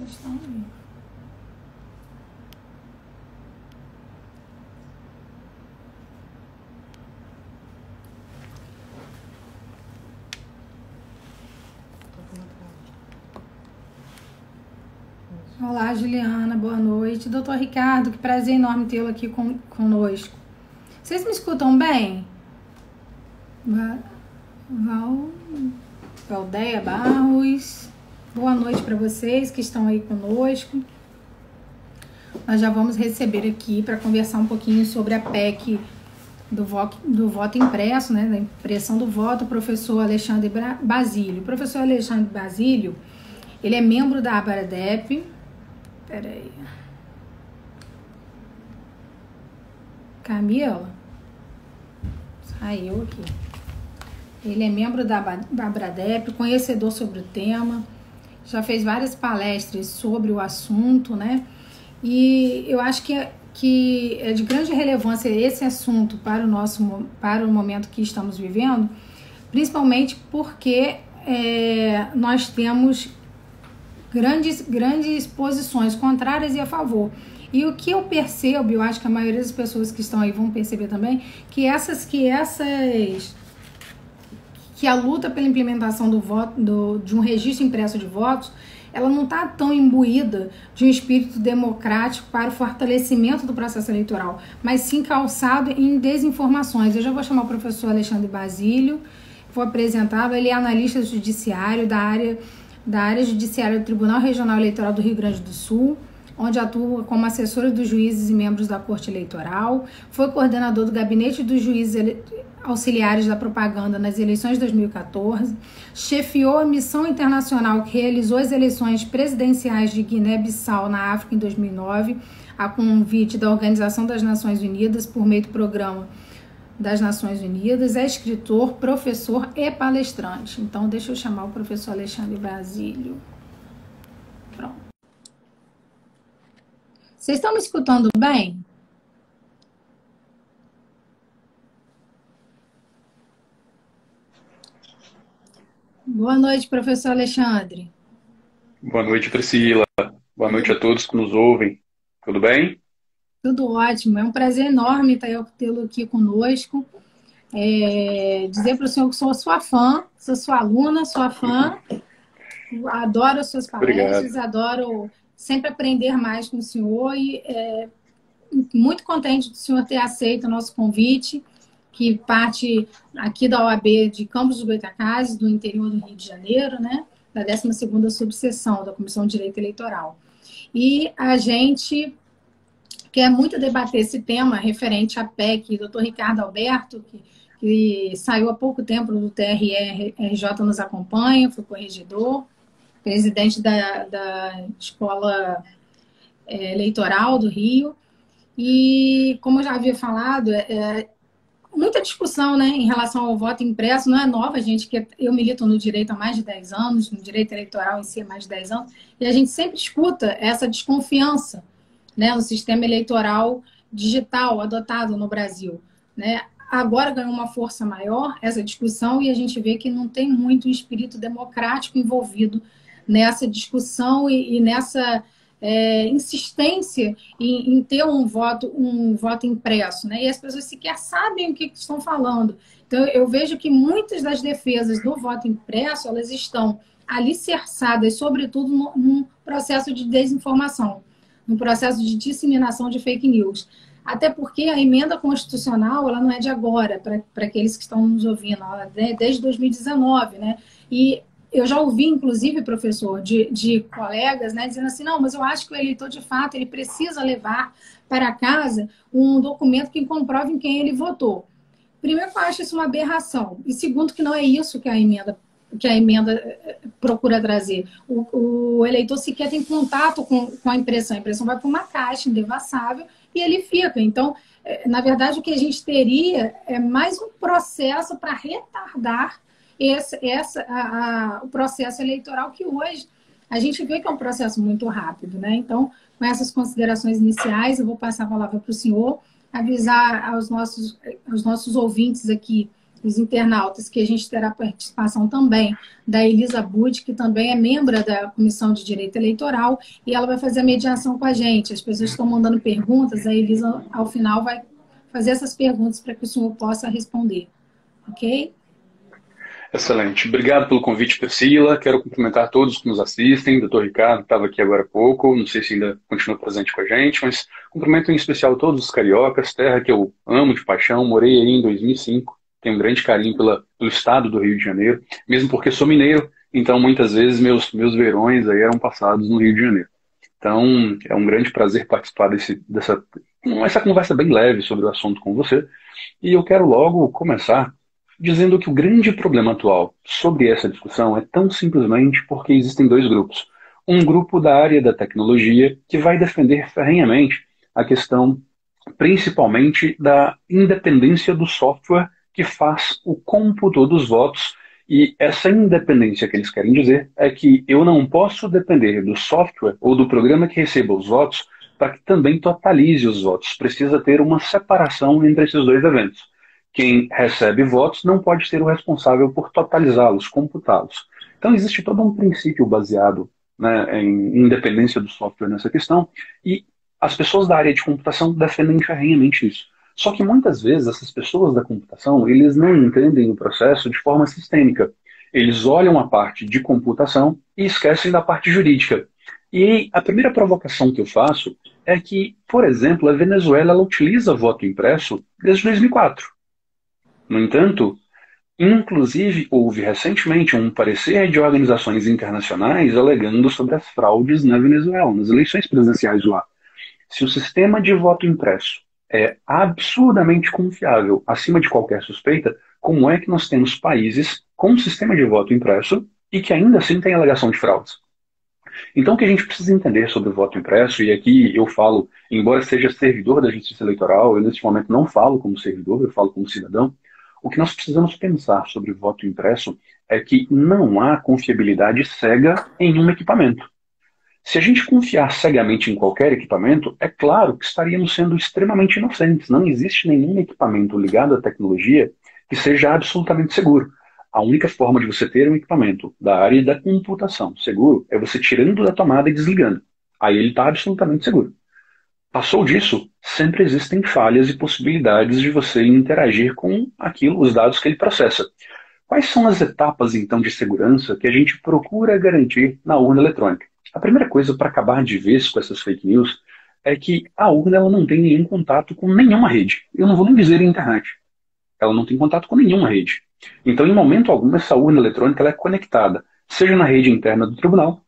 Vocês estão aí. Olá, Juliana, boa noite. Doutor Ricardo, que prazer enorme tê-lo aqui conosco. Vocês me escutam bem? Valdeia Barros, boa noite para vocês que estão aí conosco. Nós já vamos receber aqui para conversar um pouquinho sobre a PEC do voto impresso, né, da impressão do voto, o professor Alexandre Basílio. O professor Alexandre Basílio, ele é membro da ABRADEP. Peraí. Camila? Saiu aqui. Ele é membro da ABRADEP, conhecedor sobre o tema, já fez várias palestras sobre o assunto, né? E eu acho que é de grande relevância esse assunto para o momento que estamos vivendo, principalmente porque nós temos grandes posições contrárias e a favor. E o que eu percebo, eu acho que a maioria das pessoas que estão aí vão perceber também, que a luta pela implementação do voto, de um registro impresso de votos, ela não está tão imbuída de um espírito democrático para o fortalecimento do processo eleitoral, mas sim calçado em desinformações. Eu já vou chamar o professor Alexandre Basílio, vou apresentá-lo. Ele é analista judiciário da área judiciária do Tribunal Regional Eleitoral do Rio Grande do Sul, onde atua como assessora dos juízes e membros da Corte Eleitoral, foi coordenador do Gabinete dos Juízes Auxiliares da Propaganda nas eleições de 2014, chefiou a missão internacional que realizou as eleições presidenciais de Guiné-Bissau na África em 2009, a convite da Organização das Nações Unidas por meio do Programa das Nações Unidas, é escritor, professor e palestrante. Então, deixa eu chamar o professor Alexandre Basílio. Pronto. Vocês estão me escutando bem? Boa noite, professor Alexandre. Boa noite, Priscila. Boa noite a todos que nos ouvem. Tudo bem? Tudo ótimo. É um prazer enorme tê-lo aqui conosco. Dizer para o senhor que sou sua fã, sou sua aluna, sua fã. Adoro as suas palestras, Obrigado. adoro sempre aprender mais com o senhor e muito contente do senhor ter aceito o nosso convite, que parte aqui da OAB de Campos dos Goytacazes, do interior do Rio de Janeiro, né, da 12ª subseção da Comissão de Direito Eleitoral. E a gente quer muito debater esse tema referente à PEC. O doutor Ricardo Alberto, que saiu há pouco tempo do TRE-RJ, nos acompanha, foi corregedor, presidente da Escola Eleitoral do Rio. E, como eu já havia falado, muita discussão, né, em relação ao voto impresso. Não é nova, gente, que eu milito no direito há mais de 10 anos, no direito eleitoral em si há mais de 10 anos, e a gente sempre escuta essa desconfiança, né, no sistema eleitoral digital adotado no Brasil, né? Agora ganhou uma força maior essa discussão e a gente vê que não tem muito espírito democrático envolvido nessa discussão e nessa insistência em ter um voto impresso, né? E as pessoas sequer sabem o que estão falando. Então, eu vejo que muitas das defesas do voto impresso, elas estão alicerçadas, sobretudo, num processo de desinformação, num processo de disseminação de fake news. Até porque a emenda constitucional, ela não é de agora, para aqueles que estão nos ouvindo, ela é desde 2019, né? E eu já ouvi, inclusive, professor, de colegas, né, dizendo assim, não, mas eu acho que o eleitor, de fato, ele precisa levar para casa um documento que comprove em quem ele votou. Primeiro, que eu acho isso uma aberração. E segundo, que não é isso que a emenda procura trazer. O eleitor sequer tem contato com a impressão. A impressão vai para uma caixa indevassável e ele fica. Então, na verdade, o que a gente teria é mais um processo para retardar o processo eleitoral, que hoje a gente vê que é um processo muito rápido, né? Então, com essas considerações iniciais, eu vou passar a palavra para o senhor, avisar aos nossos ouvintes aqui os internautas, que a gente terá participação também da Elisa Budi, que também é membro da Comissão de Direito Eleitoral, e ela vai fazer a mediação com a gente. As pessoas estão mandando perguntas, a Elisa, ao final, vai fazer essas perguntas para que o senhor possa responder. Ok? Excelente. Obrigado pelo convite, Priscila. Quero cumprimentar todos que nos assistem. Doutor Ricardo estava aqui agora há pouco, não sei se ainda continua presente com a gente, mas cumprimento em especial todos os cariocas, terra que eu amo de paixão. Morei aí em 2005, tenho um grande carinho pelo estado do Rio de Janeiro, mesmo porque sou mineiro, então muitas vezes meus verões aí eram passados no Rio de Janeiro. Então é um grande prazer participar dessa conversa bem leve sobre o assunto com você. E eu quero logo começar dizendo que o grande problema atual sobre essa discussão é tão simplesmente porque existem dois grupos. Um grupo da área da tecnologia que vai defender ferrenhamente a questão principalmente da independência do software que faz o cômputo dos votos, e essa independência que eles querem dizer é que eu não posso depender do software ou do programa que receba os votos para que também totalize os votos. Precisa ter uma separação entre esses dois eventos. Quem recebe votos não pode ser o responsável por totalizá-los, computá-los. Então existe todo um princípio baseado, né, em independência do software nessa questão, e as pessoas da área de computação defendem ferrenhamente isso. Só que muitas vezes essas pessoas da computação, eles não entendem o processo de forma sistêmica. Eles olham a parte de computação e esquecem da parte jurídica. E a primeira provocação que eu faço é que, por exemplo, a Venezuela ela utiliza voto impresso desde 2004. No entanto, inclusive houve recentemente um parecer de organizações internacionais alegando sobre as fraudes na Venezuela, nas eleições presidenciais lá. Se o sistema de voto impresso é absurdamente confiável, acima de qualquer suspeita, como é que nós temos países com um sistema de voto impresso e que ainda assim tem alegação de fraudes? Então, o que a gente precisa entender sobre o voto impresso, e aqui eu falo, embora seja servidor da Justiça Eleitoral, eu neste momento não falo como servidor, eu falo como cidadão, o que nós precisamos pensar sobre o voto impresso é que não há confiabilidade cega em um equipamento. Se a gente confiar cegamente em qualquer equipamento, é claro que estaríamos sendo extremamente inocentes. Não existe nenhum equipamento ligado à tecnologia que seja absolutamente seguro. A única forma de você ter um equipamento da área da computação seguro é você tirando da tomada e desligando. Aí ele está absolutamente seguro. Passou disso, sempre existem falhas e possibilidades de você interagir com aquilo, os dados que ele processa. Quais são as etapas, então, de segurança que a gente procura garantir na urna eletrônica? A primeira coisa, para acabar de vez com essas fake news, é que a urna ela não tem nenhum contato com nenhuma rede. Eu não vou nem dizer internet. Ela não tem contato com nenhuma rede. Então, em momento algum, essa urna eletrônica ela é conectada, seja na rede interna do tribunal,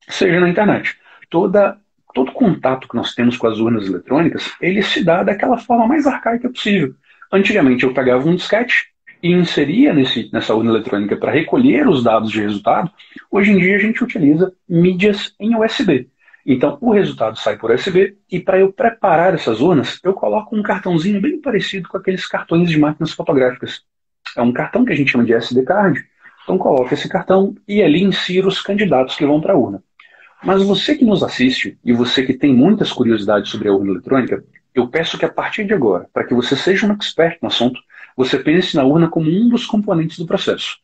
seja na internet. Todo contato que nós temos com as urnas eletrônicas, ele se dá daquela forma mais arcaica possível. Antigamente, eu pegava um disquete e inseria nessa urna eletrônica para recolher os dados de resultado. Hoje em dia, a gente utiliza mídias em USB. Então, o resultado sai por USB e para eu preparar essas urnas, eu coloco um cartãozinho bem parecido com aqueles cartões de máquinas fotográficas. É um cartão que a gente chama de SD card. Então, coloco esse cartão e ali insiro os candidatos que vão para a urna. Mas você que nos assiste e você que tem muitas curiosidades sobre a urna eletrônica, eu peço que a partir de agora, para que você seja um expert no assunto, você pense na urna como um dos componentes do processo.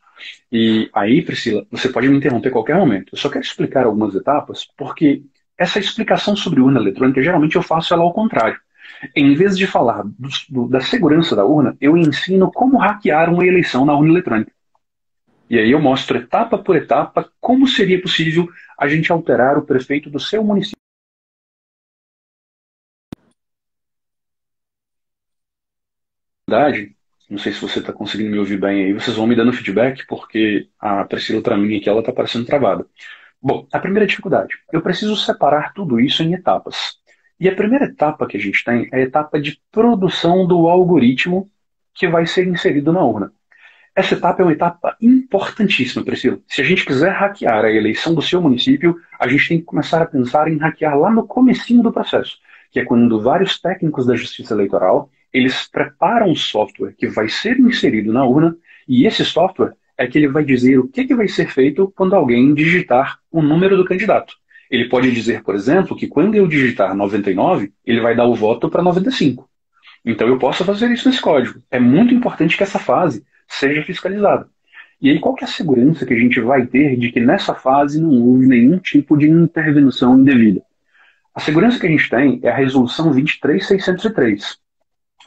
E aí, Priscila, você pode me interromper a qualquer momento. Eu só quero explicar algumas etapas, porque essa explicação sobre urna eletrônica, geralmente eu faço ela ao contrário. Em vez de falar da segurança da urna, eu ensino como hackear uma eleição na urna eletrônica. E aí eu mostro etapa por etapa como seria possível a gente alterar o prefeito do seu município. Não sei se você está conseguindo me ouvir bem aí, vocês vão me dando feedback, porque a Priscila, para mim, aqui, ela está parecendo travada. Bom, a primeira dificuldade, eu preciso separar tudo isso em etapas. E a primeira etapa que a gente tem é a etapa de produção do algoritmo que vai ser inserido na urna. Essa etapa é uma etapa importantíssima, Priscila. Se a gente quiser hackear a eleição do seu município, a gente tem que começar a pensar em hackear lá no comecinho do processo, que é quando vários técnicos da Justiça Eleitoral, eles preparam um software que vai ser inserido na urna, e esse software é que ele vai dizer o que vai ser feito quando alguém digitar o número do candidato. Ele pode dizer, por exemplo, que quando eu digitar 99, ele vai dar o voto para 95. Então eu posso fazer isso nesse código. É muito importante que essa fase seja fiscalizada. E aí qual que é a segurança que a gente vai ter de que nessa fase não houve nenhum tipo de intervenção indevida? A segurança que a gente tem é a Resolução 23603.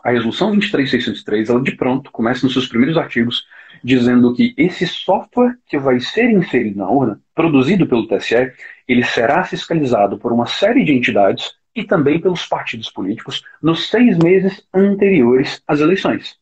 A Resolução 23603, ela de pronto começa nos seus primeiros artigos dizendo que esse software que vai ser inserido na urna, produzido pelo TSE, ele será fiscalizado por uma série de entidades e também pelos partidos políticos nos 6 meses anteriores às eleições.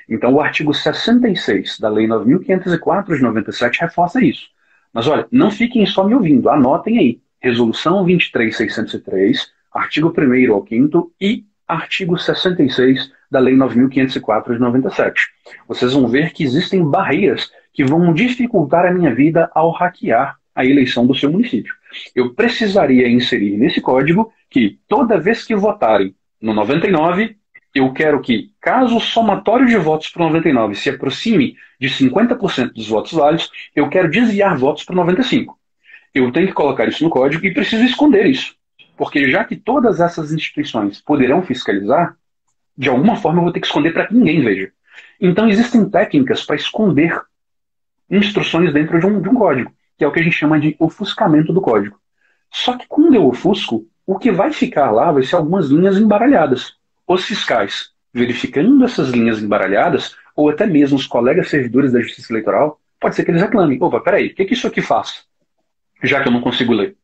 Então, o artigo 66 da Lei 9.504 de 97 reforça isso. Mas olha, não fiquem só me ouvindo, anotem aí. Resolução 23603, artigo 1º ao 5º e artigo 66 da Lei 9.504 de 97. Vocês vão ver que existem barreiras que vão dificultar a minha vida ao hackear a eleição do seu município. Eu precisaria inserir nesse código que toda vez que votarem no 99, eu quero que, caso o somatório de votos para o 99 se aproxime de 50% dos votos válidos, eu quero desviar votos para o 95. Eu tenho que colocar isso no código e preciso esconder isso. Porque já que todas essas instituições poderão fiscalizar, de alguma forma eu vou ter que esconder para que ninguém veja. Então existem técnicas para esconder instruções dentro de um código, que é o que a gente chama de ofuscamento do código. Só que quando eu ofusco, o que vai ficar lá vai ser algumas linhas embaralhadas. Os fiscais, verificando essas linhas embaralhadas, ou até mesmo os colegas servidores da Justiça Eleitoral, pode ser que eles reclamem. Opa, peraí, o que isso aqui faz? Já que eu não consigo ler.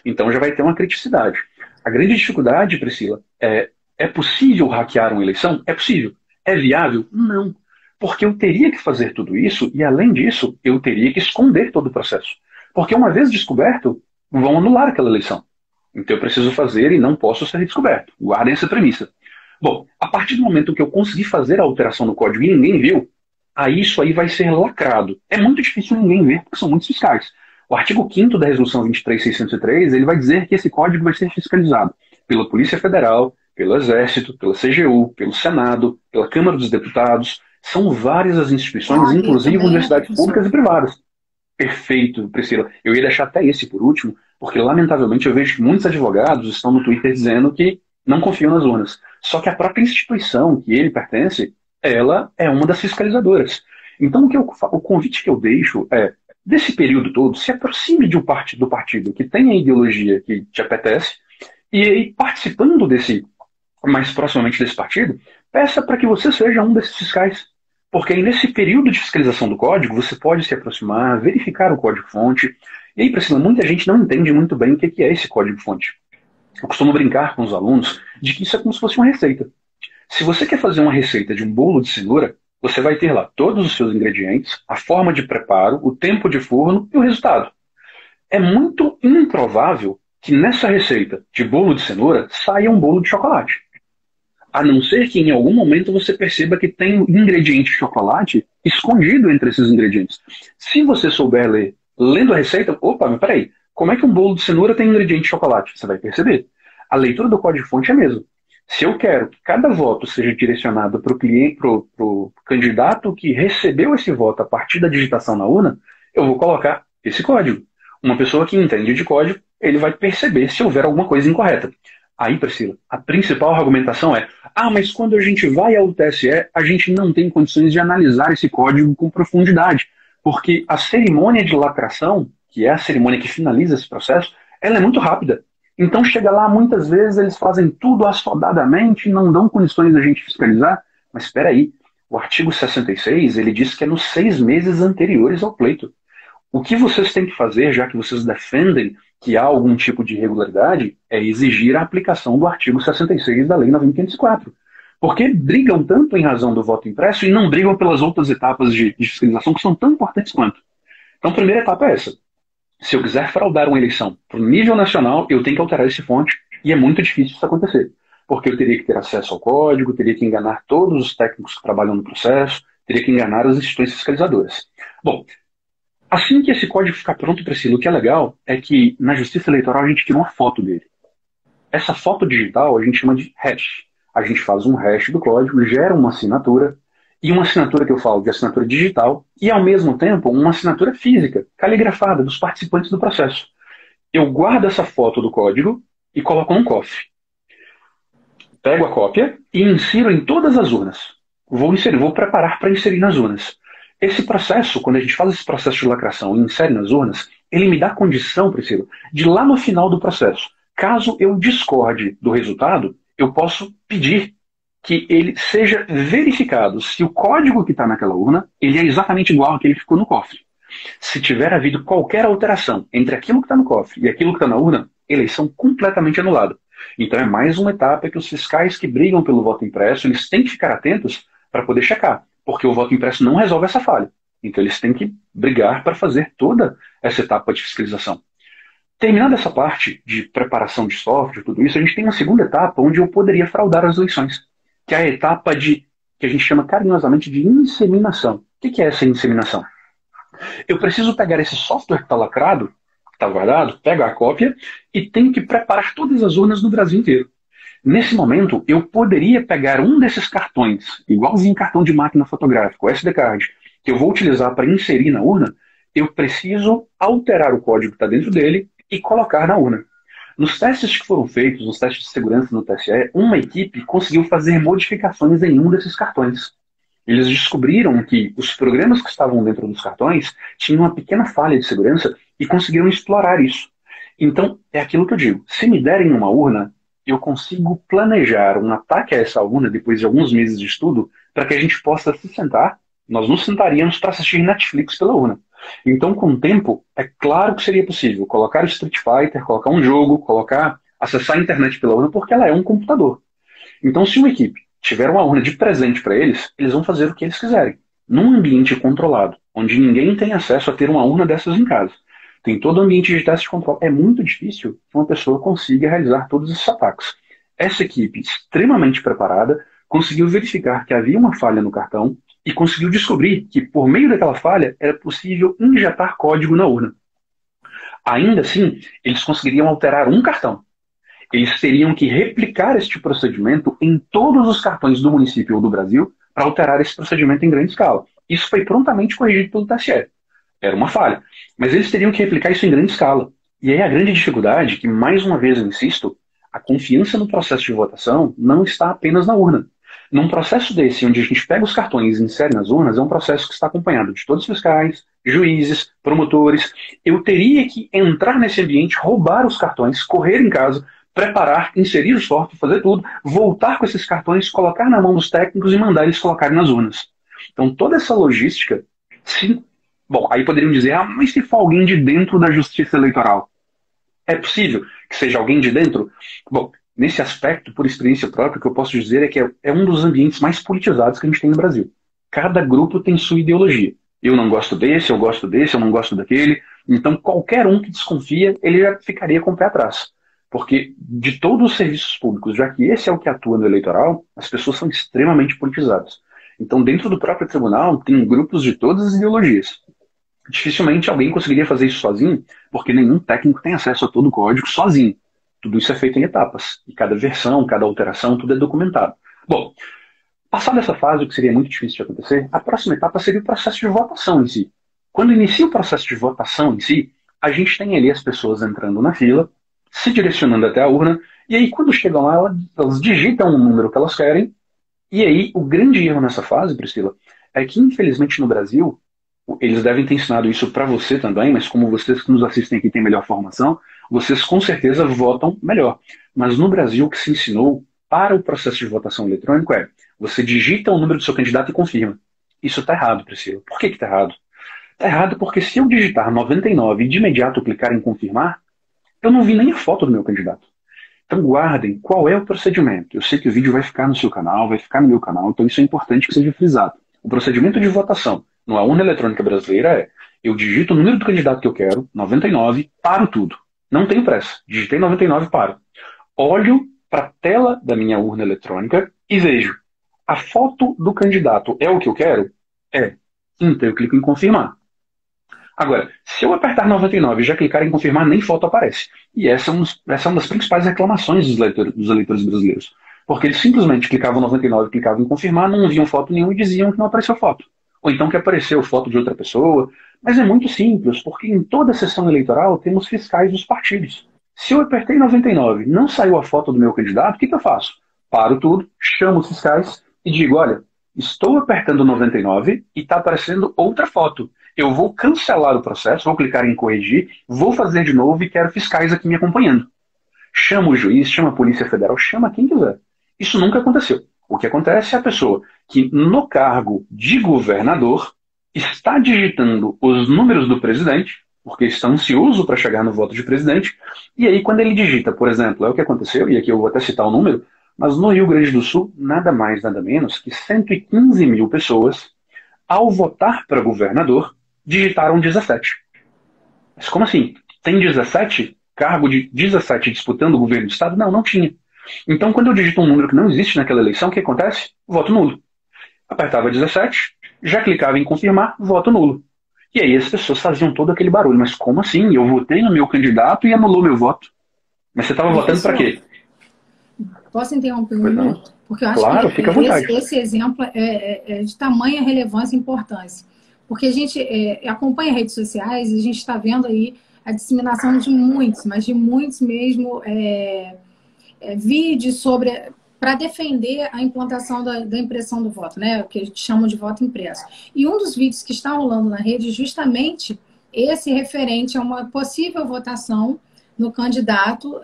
Então já vai ter uma criticidade. A grande dificuldade, Priscila, é possível hackear uma eleição? É possível. É viável? Não. Porque eu teria que fazer tudo isso e, além disso, eu teria que esconder todo o processo. Porque uma vez descoberto, vão anular aquela eleição. Então eu preciso fazer e não posso ser descoberto. Guardem essa premissa. Bom, a partir do momento que eu conseguir fazer a alteração no código e ninguém viu, aí isso aí vai ser lacrado. É muito difícil ninguém ver, porque são muitos fiscais. O artigo 5º da Resolução 23603, ele vai dizer que esse código vai ser fiscalizado pela Polícia Federal, pelo Exército, pela CGU, pelo Senado, pela Câmara dos Deputados. São várias as instituições, inclusive universidades públicas e privadas. Perfeito, Priscila. Eu ia deixar até esse por último, porque lamentavelmente eu vejo que muitos advogados estão no Twitter dizendo que não confiam nas urnas. Só que a própria instituição que ele pertence, ela é uma das fiscalizadoras. Então o convite que eu deixo é, desse período todo, se aproxime de do partido que tem a ideologia que te apetece, e aí, participando mais proximamente desse partido, peça para que você seja um desses fiscais. Porque aí, nesse período de fiscalização do código, você pode se aproximar, verificar o código-fonte. E aí, Priscila, muita gente não entende muito bem o que é esse código-fonte. Eu costumo brincar com os alunos de que isso é como se fosse uma receita. Se você quer fazer uma receita de um bolo de cenoura, você vai ter lá todos os seus ingredientes, a forma de preparo, o tempo de forno e o resultado. É muito improvável que nessa receita de bolo de cenoura saia um bolo de chocolate. A não ser que em algum momento você perceba que tem um ingrediente de chocolate escondido entre esses ingredientes. Se você souber ler, lendo a receita, opa, mas peraí, como é que um bolo de cenoura tem ingrediente de chocolate? Você vai perceber. A leitura do código-fonte é a mesma. Se eu quero que cada voto seja direcionado para o candidato que recebeu esse voto a partir da digitação na urna, eu vou colocar esse código. Uma pessoa que entende de código, ele vai perceber se houver alguma coisa incorreta. Aí, Priscila, a principal argumentação é: mas quando a gente vai ao TSE, a gente não tem condições de analisar esse código com profundidade, porque a cerimônia de lacração, que é a cerimônia que finaliza esse processo, ela é muito rápida. Então chega lá, muitas vezes eles fazem tudo assodadamente, não dão condições da gente fiscalizar. Mas espera aí, o artigo 66, ele diz que é nos 6 meses anteriores ao pleito. O que vocês têm que fazer, já que vocês defendem que há algum tipo de irregularidade, é exigir a aplicação do artigo 66 da Lei 9.504. Porque brigam tanto em razão do voto impresso e não brigam pelas outras etapas de fiscalização que são tão importantes quanto. Então a primeira etapa é essa. Se eu quiser fraudar uma eleição para o nível nacional, eu tenho que alterar esse fonte, e é muito difícil isso acontecer. Porque eu teria que ter acesso ao código, teria que enganar todos os técnicos que trabalham no processo, teria que enganar as instituições fiscalizadoras. Bom, assim que esse código ficar pronto, Priscila, o que é legal é que na Justiça Eleitoral a gente tira uma foto dele. Essa foto digital a gente chama de hash. A gente faz um hash do código, gera uma assinatura, e uma assinatura que eu falo de assinatura digital, e ao mesmo tempo uma assinatura física, caligrafada, dos participantes do processo. Eu guardo essa foto do código e coloco num cofre. Pego a cópia e insiro em todas as urnas. Vou preparar para inserir nas urnas. Esse processo, quando a gente faz esse processo de lacração e insere nas urnas, ele me dá condição, Priscila, de lá no final do processo, caso eu discorde do resultado, eu posso pedir que ele seja verificado se o código que está naquela urna ele é exatamente igual ao que ele ficou no cofre. Se tiver havido qualquer alteração entre aquilo que está no cofre e aquilo que está na urna, eleição completamente anulada. Então é mais uma etapa que os fiscais que brigam pelo voto impresso, eles têm que ficar atentos para poder checar, porque o voto impresso não resolve essa falha. Então eles têm que brigar para fazer toda essa etapa de fiscalização. Terminada essa parte de preparação de software, tudo isso, a gente tem uma segunda etapa onde eu poderia fraudar as eleições, que é a etapa que a gente chama carinhosamente de inseminação. O que é essa inseminação? Eu preciso pegar esse software que está lacrado, que está guardado, pego a cópia e tenho que preparar todas as urnas do Brasil inteiro. Nesse momento, eu poderia pegar um desses cartões, igualzinho cartão de máquina fotográfica, o SD card, que eu vou utilizar para inserir na urna, eu preciso alterar o código que está dentro dele e colocar na urna. Nos testes que foram feitos, nos testes de segurança no TSE, uma equipe conseguiu fazer modificações em um desses cartões. Eles descobriram que os programas que estavam dentro dos cartões tinham uma pequena falha de segurança e conseguiram explorar isso. Então, é aquilo que eu digo. Se me derem uma urna, eu consigo planejar um ataque a essa urna depois de alguns meses de estudo para que a gente possa se sentar. Nós nos sentaríamos para assistir Netflix pela urna. Então, com o tempo, é claro que seria possível colocar o Street Fighter, colocar um jogo, acessar a internet pela urna, porque ela é um computador. Então, se uma equipe tiver uma urna de presente para eles, eles vão fazer o que eles quiserem. Num ambiente controlado, onde ninguém tem acesso a ter uma urna dessas em casa. Tem todo o ambiente de teste de controle. É muito difícil que uma pessoa consiga realizar todos esses ataques. Essa equipe, extremamente preparada, conseguiu verificar que havia uma falha no cartão e conseguiu descobrir que, por meio daquela falha, era possível injetar código na urna. Ainda assim, eles conseguiriam alterar um cartão. Eles teriam que replicar este procedimento em todos os cartões do município ou do Brasil para alterar esse procedimento em grande escala. Isso foi prontamente corrigido pelo TSE. Era uma falha. Mas eles teriam que replicar isso em grande escala. E aí a grande dificuldade, que mais uma vez eu insisto, a confiança no processo de votação não está apenas na urna. Num processo desse, onde a gente pega os cartões e insere nas urnas, é um processo que está acompanhado de todos os fiscais, juízes, promotores. Eu teria que entrar nesse ambiente, roubar os cartões, correr em casa, preparar, inserir o software, fazer tudo, voltar com esses cartões, colocar na mão dos técnicos e mandar eles colocarem nas urnas. Então toda essa logística, sim. Bom, aí poderiam dizer, mas se for alguém de dentro da justiça eleitoral? É possível que seja alguém de dentro? Bom, nesse aspecto, por experiência própria, o que eu posso dizer é que é um dos ambientes mais politizados que a gente tem no Brasil. Cada grupo tem sua ideologia. Eu não gosto desse, eu gosto desse, eu não gosto daquele. Então qualquer um que desconfia, ele já ficaria com o pé atrás. Porque de todos os serviços públicos, já que esse é o que atua no eleitoral, as pessoas são extremamente politizadas. Então dentro do próprio tribunal, tem grupos de todas as ideologias. Dificilmente alguém conseguiria fazer isso sozinho, porque nenhum técnico tem acesso a todo o código sozinho. Tudo isso é feito em etapas. E cada versão, cada alteração, tudo é documentado. Bom, passada essa fase, o que seria muito difícil de acontecer, a próxima etapa seria o processo de votação em si. Quando inicia o processo de votação em si, a gente tem ali as pessoas entrando na fila, se direcionando até a urna, e aí quando chegam lá, elas digitam o número que elas querem, e aí o grande erro nessa fase, Priscila, é que infelizmente no Brasil, eles devem ter ensinado isso para você também, mas como vocês que nos assistem aqui têm melhor formação, vocês com certeza votam melhor. Mas no Brasil o que se ensinou para o processo de votação eletrônico é, você digita o número do seu candidato e confirma. Isso está errado, Priscila. Por que está errado? Está errado porque se eu digitar 99 e de imediato clicar em confirmar, eu não vi nem a foto do meu candidato. Então guardem qual é o procedimento. Eu sei que o vídeo vai ficar no seu canal, vai ficar no meu canal, então isso é importante que seja frisado. O procedimento de votação na urna eletrônica brasileira é, eu digito o número do candidato que eu quero, 99, paro tudo. Não tenho pressa. Digitei 99, paro. Olho para a tela da minha urna eletrônica e vejo, a foto do candidato é o que eu quero? É. Então eu clico em confirmar. Agora, se eu apertar 99 e já clicar em confirmar, nem foto aparece. E essa é uma das principais reclamações dos eleitores brasileiros. Porque eles simplesmente clicavam 99 e clicavam em confirmar, não viam foto nenhuma e diziam que não apareceu foto. Ou então que apareceu foto de outra pessoa. Mas é muito simples, porque em toda sessão eleitoral temos fiscais dos partidos. Se eu apertei 99 não saiu a foto do meu candidato, o que eu faço? Paro tudo, chamo os fiscais e digo, olha, estou apertando 99 e está aparecendo outra foto. Eu vou cancelar o processo, vou clicar em corrigir, vou fazer de novo e quero fiscais aqui me acompanhando. Chama o juiz, chama a Polícia Federal, chama quem quiser. Isso nunca aconteceu. O que acontece é a pessoa que, no cargo de governador, está digitando os números do presidente, porque está ansioso para chegar no voto de presidente, e aí quando ele digita, por exemplo, é o que aconteceu, e aqui eu vou até citar o número, mas no Rio Grande do Sul, nada mais, nada menos que 115 mil pessoas, ao votar para governador, digitaram 17. Mas como assim? Tem 17? Cargo de 17 disputando o governo do estado? Não, não tinha. Então, quando eu digito um número que não existe naquela eleição, o que acontece? Voto nulo. Apertava 17, já clicava em confirmar, voto nulo. E aí as pessoas faziam todo aquele barulho. Mas como assim? Eu votei no meu candidato e anulou meu voto. Mas você estava votando para quê? Posso interromper um minuto? Porque eu acho claro, que fica à vontade. esse exemplo é de tamanha relevância e importância. Porque a gente acompanha redes sociais e a gente está vendo aí a disseminação de muitos, mas de muitos mesmo, vídeos sobre para defender a implantação da impressão do voto, né? O que a gente chama de voto impresso. E um dos vídeos que está rolando na rede é justamente esse referente a uma possível votação no candidato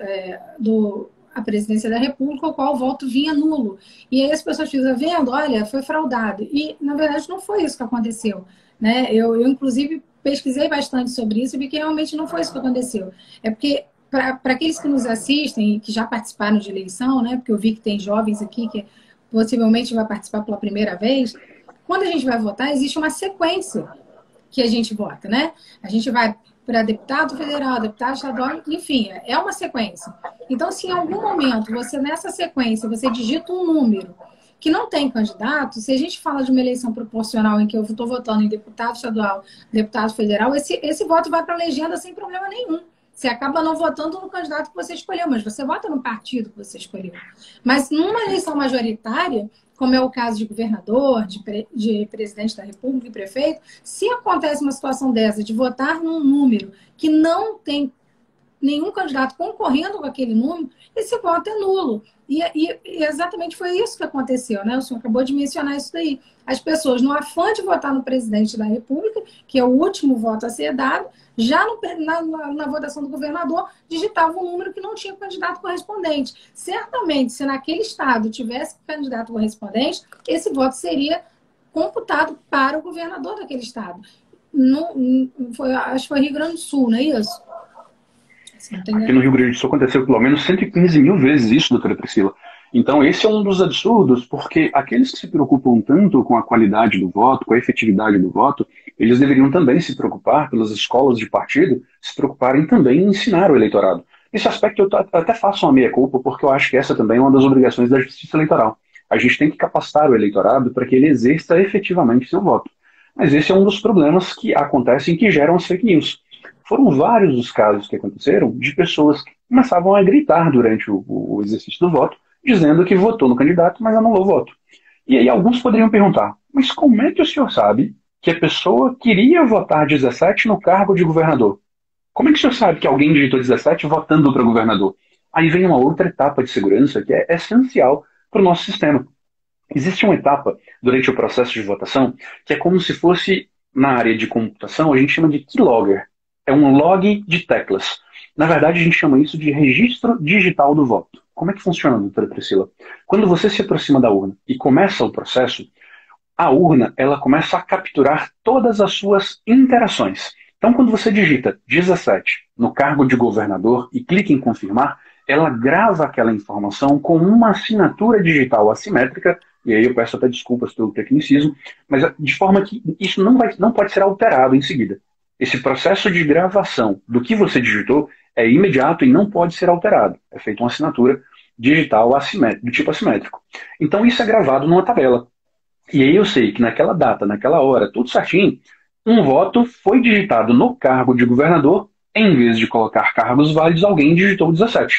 à presidência da República, o qual o voto vinha nulo. E aí as pessoas ficam vendo, olha, foi fraudado. E, na verdade, não foi isso que aconteceu. Né? Eu inclusive, pesquisei bastante sobre isso e vi que realmente não foi isso que aconteceu. É porque para aqueles que nos assistem e que já participaram de eleição, né? Porque eu vi que tem jovens aqui que possivelmente vai participar pela primeira vez, quando a gente vai votar, existe uma sequência que a gente vota, né? A gente vai para deputado federal, deputado estadual, enfim, é uma sequência. Então, se em algum momento você, nessa sequência, você digita um número que não tem candidato, se a gente fala de uma eleição proporcional em que eu estou votando em deputado estadual, deputado federal, esse voto vai para a legenda sem problema nenhum. Você acaba não votando no candidato que você escolheu, mas você vota no partido que você escolheu. Mas numa eleição majoritária, como é o caso de governador, de presidente da República e prefeito, se acontece uma situação dessa, de votar num número que não tem nenhum candidato concorrendo com aquele número, esse voto é nulo. E exatamente foi isso que aconteceu, né? O senhor acabou de mencionar isso daí. As pessoas, no afã de votar no presidente da República, que é o último voto a ser dado, já na votação do governador, digitavam um número que não tinha candidato correspondente. Certamente, se naquele estado tivesse candidato correspondente, esse voto seria computado para o governador daquele estado. Acho que foi Rio Grande do Sul, não é isso? Aqui no Rio Grande do Sul aconteceu pelo menos 115 mil vezes isso, doutora Priscila. Então esse é um dos absurdos, porque aqueles que se preocupam tanto com a qualidade do voto, com a efetividade do voto, eles deveriam também se preocupar, pelas escolas de partido, se preocuparem também em ensinar o eleitorado. Nesse aspecto eu até faço uma meia-culpa, porque eu acho que essa também é uma das obrigações da justiça eleitoral. A gente tem que capacitar o eleitorado para que ele exerça efetivamente seu voto. Mas esse é um dos problemas que acontecem que geram as fake news. Foram vários os casos que aconteceram de pessoas que começavam a gritar durante o exercício do voto, dizendo que votou no candidato, mas anulou o voto. E aí alguns poderiam perguntar, mas como é que o senhor sabe que a pessoa queria votar 17 no cargo de governador? Como é que o senhor sabe que alguém digitou 17 votando para governador? Aí vem uma outra etapa de segurança que é essencial para o nosso sistema. Existe uma etapa durante o processo de votação que é como se fosse, na área de computação, a gente chama de keylogger. É um log de teclas. Na verdade, a gente chama isso de registro digital do voto. Como é que funciona, doutora Priscila? Quando você se aproxima da urna e começa o processo, a urna ela começa a capturar todas as suas interações. Então, quando você digita 17 no cargo de governador e clica em confirmar, ela grava aquela informação com uma assinatura digital assimétrica, e aí eu peço até desculpas pelo tecnicismo, mas de forma que isso não pode ser alterado em seguida. Esse processo de gravação do que você digitou é imediato e não pode ser alterado. É feita uma assinatura digital do tipo assimétrico. Então isso é gravado numa tabela. E aí eu sei que naquela data, naquela hora, tudo certinho, um voto foi digitado no cargo de governador, em vez de colocar cargos válidos, alguém digitou 17.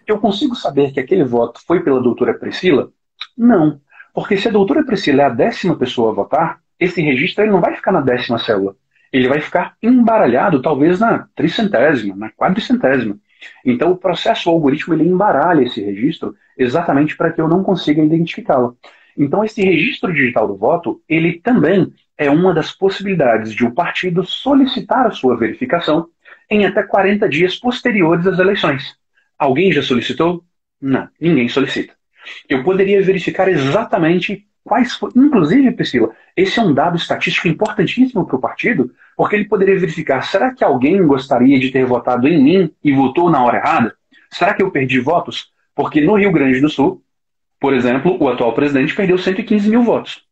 Eu consigo saber que aquele voto foi pela doutora Priscila? Não. Porque se a doutora Priscila é a 10ª pessoa a votar, esse registro ele não vai ficar na 10ª célula. Ele vai ficar embaralhado talvez na 300ª, na 400ª. Então o processo, o algoritmo, ele embaralha esse registro exatamente para que eu não consiga identificá-la. Então, esse registro digital do voto, ele também é uma das possibilidades de o partido solicitar a sua verificação em até 40 dias posteriores às eleições. Alguém já solicitou? Não, ninguém solicita. Eu poderia verificar exatamente quais foram. Inclusive, Priscila, esse é um dado estatístico importantíssimo para o partido, porque ele poderia verificar: será que alguém gostaria de ter votado em mim e votou na hora errada? Será que eu perdi votos? Porque no Rio Grande do Sul, por exemplo, o atual presidente perdeu 115 mil votos,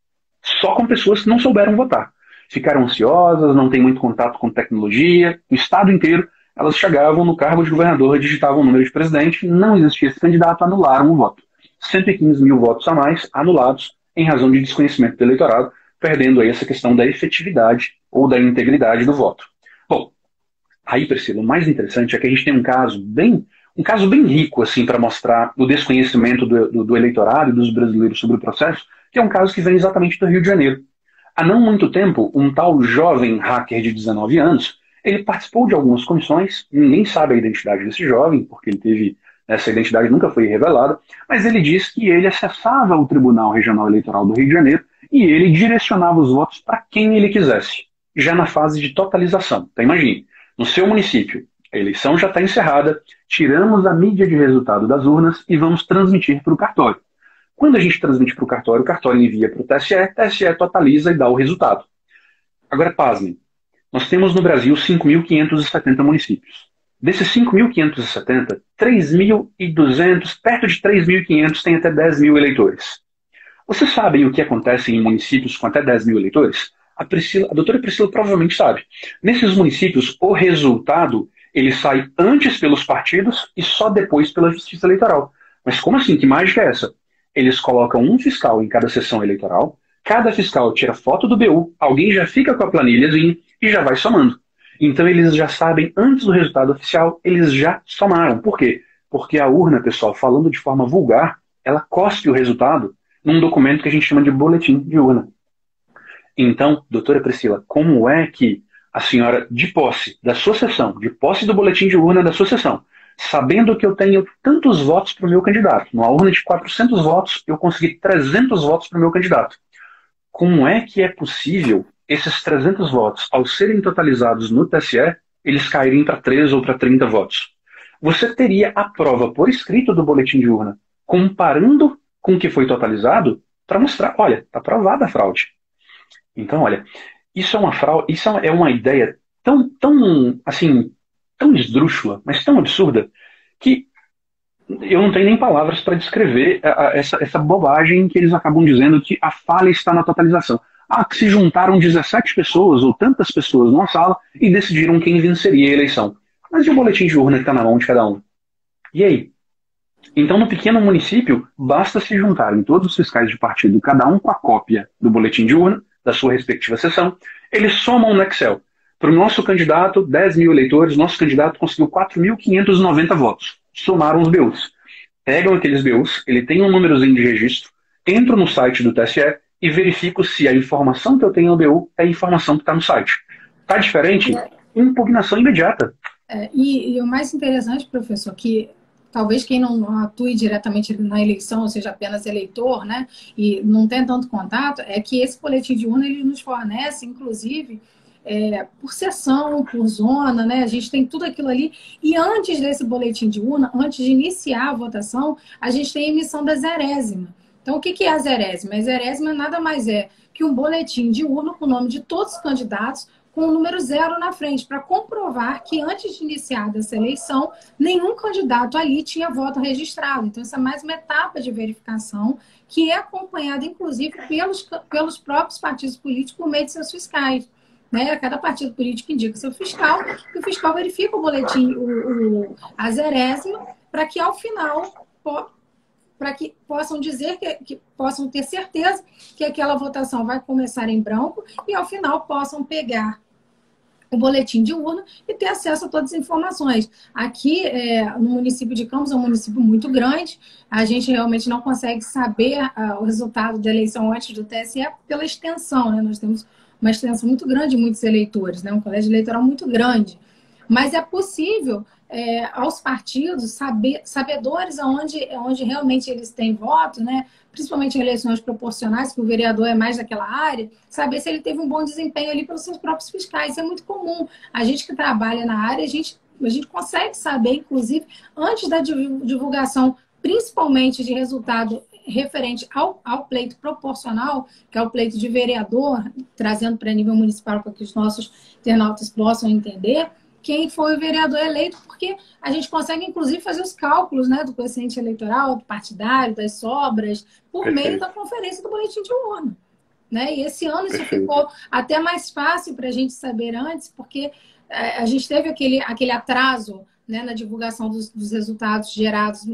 só com pessoas que não souberam votar. Ficaram ansiosas, não têm muito contato com tecnologia, o estado inteiro, elas chegavam no cargo de governador, digitavam o número de presidente, não existia esse candidato, anularam o voto. 115 mil votos a mais anulados em razão de desconhecimento do eleitorado, perdendo aí essa questão da efetividade ou da integridade do voto. Bom, aí, Priscila, o mais interessante é que a gente tem um caso bem rico assim para mostrar o desconhecimento do eleitorado e dos brasileiros sobre o processo, que é um caso que vem exatamente do Rio de Janeiro. Há não muito tempo, um tal jovem hacker de 19 anos, ele participou de algumas comissões, ninguém sabe a identidade desse jovem, porque essa identidade nunca foi revelada, mas ele diz que ele acessava o Tribunal Regional Eleitoral do Rio de Janeiro e ele direcionava os votos para quem ele quisesse, já na fase de totalização. Então imagine, no seu município, a eleição já está encerrada, tiramos a mídia de resultado das urnas e vamos transmitir para o cartório. Quando a gente transmite para o cartório envia para o TSE totaliza e dá o resultado. Agora, pasmem, nós temos no Brasil 5.570 municípios. Desses 5.570, 3.200, perto de 3.500 têm até 10 mil eleitores. Vocês sabem o que acontece em municípios com até 10 mil eleitores? A doutora Priscila provavelmente sabe. Nesses municípios, o resultado ele sai antes pelos partidos e só depois pela Justiça Eleitoral. Mas como assim? Que mágica é essa? Eles colocam um fiscal em cada sessão eleitoral, cada fiscal tira foto do BU, alguém já fica com a planilhazinha e já vai somando. Então eles já sabem, antes do resultado oficial, eles já somaram. Por quê? Porque a urna, pessoal, falando de forma vulgar, ela cospe o resultado num documento que a gente chama de boletim de urna. Então, doutora Priscila, como é que a senhora, de posse da sua sessão, de posse do boletim de urna da sua sessão, sabendo que eu tenho tantos votos para o meu candidato, numa urna de 400 votos, eu consegui 300 votos para o meu candidato. Como é que é possível esses 300 votos, ao serem totalizados no TSE, eles caírem para 13 ou para 30 votos? Você teria a prova por escrito do boletim de urna, comparando com o que foi totalizado, para mostrar, olha, está provada a fraude. Então, olha, isso é uma fraude, isso é uma ideia tão esdrúxula, mas tão absurda, que eu não tenho nem palavras para descrever essa bobagem que eles acabam dizendo que a falha está na totalização. Ah, que se juntaram 17 pessoas ou tantas pessoas numa sala e decidiram quem venceria a eleição. Mas e o boletim de urna que está na mão de cada um? E aí? Então, no pequeno município, basta se juntarem todos os fiscais de partido, cada um com a cópia do boletim de urna, da sua respectiva sessão, eles somam no Excel. Para o nosso candidato, 10 mil eleitores, nosso candidato conseguiu 4.590 votos. Somaram os BUs. Pegam aqueles BUs, ele tem um númerozinho de registro, entro no site do TSE e verifico se a informação que eu tenho no BU é a informação que está no site. Está diferente? Impugnação imediata. E o mais interessante, professor, que talvez quem não atue diretamente na eleição, ou seja, apenas eleitor, né, e não tem tanto contato, é que esse boletim de urna ele nos fornece, inclusive, por seção, por zona, né, a gente tem tudo aquilo ali. E antes desse boletim de urna, antes de iniciar a votação, a gente tem a emissão da zerésima. Então, o que é a zerésima? A zerésima nada mais é que um boletim de urna com o nome de todos os candidatos, com o número 0 na frente, para comprovar que antes de iniciar essa eleição, nenhum candidato ali tinha voto registrado. Então, essa é mais uma etapa de verificação que é acompanhada, inclusive, pelos próprios partidos políticos por meio de seus fiscais. Né? Cada partido político indica seu fiscal, e o fiscal verifica o boletim, a zerésima, para que, ao final, para que possam dizer, que possam ter certeza que aquela votação vai começar em branco e, ao final, possam pegar o boletim de urna e ter acesso a todas as informações. Aqui, no município de Campos, é um município muito grande, a gente realmente não consegue saber o resultado da eleição antes do TSE pela extensão, né? Nós temos uma extensão muito grande de muitos eleitores, né? Um colégio eleitoral muito grande. Mas é possível aos partidos, sabedores onde realmente eles têm voto, né? Principalmente em eleições proporcionais, que o vereador é mais daquela área, saber se ele teve um bom desempenho ali pelos seus próprios fiscais. Isso é muito comum. A gente que trabalha na área, a gente consegue saber, inclusive, antes da divulgação, principalmente de resultado referente ao pleito proporcional, que é o pleito de vereador, trazendo para nível municipal para que os nossos internautas possam entender quem foi o vereador eleito, porque a gente consegue, inclusive, fazer os cálculos, né, do coeficiente eleitoral, do partidário, das sobras, por meio da conferência do boletim de urna. Né? E esse ano isso ficou até mais fácil para a gente saber antes, porque a gente teve aquele atraso, né, na divulgação dos resultados gerados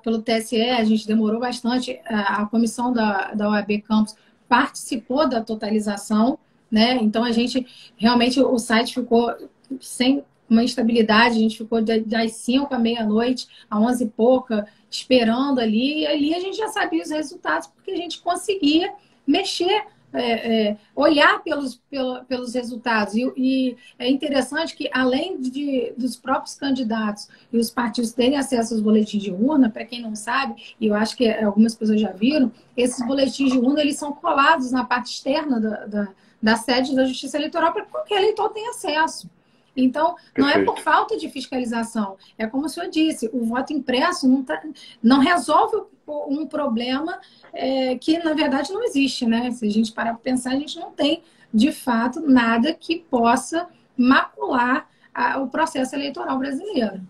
pelo TSE, a gente demorou bastante, a comissão da OAB Campus participou da totalização, né? Então a gente, realmente, o site ficou sem uma instabilidade, a gente ficou das 5 à meia-noite, a 11 e pouca, esperando ali, e ali a gente já sabia os resultados, porque a gente conseguia mexer, olhar pelos resultados. E é interessante que, além dos próprios candidatos e os partidos terem acesso aos boletins de urna, para quem não sabe, e eu acho que algumas pessoas já viram, esses boletins de urna eles são colados na parte externa da sede da Justiça Eleitoral para que qualquer eleitor tenha acesso. Então, não é por falta de fiscalização. É como o senhor disse, o voto impresso não resolve um problema que, na verdade, não existe, né? Se a gente parar para pensar, a gente não tem, de fato, nada que possa macular o processo eleitoral brasileiro.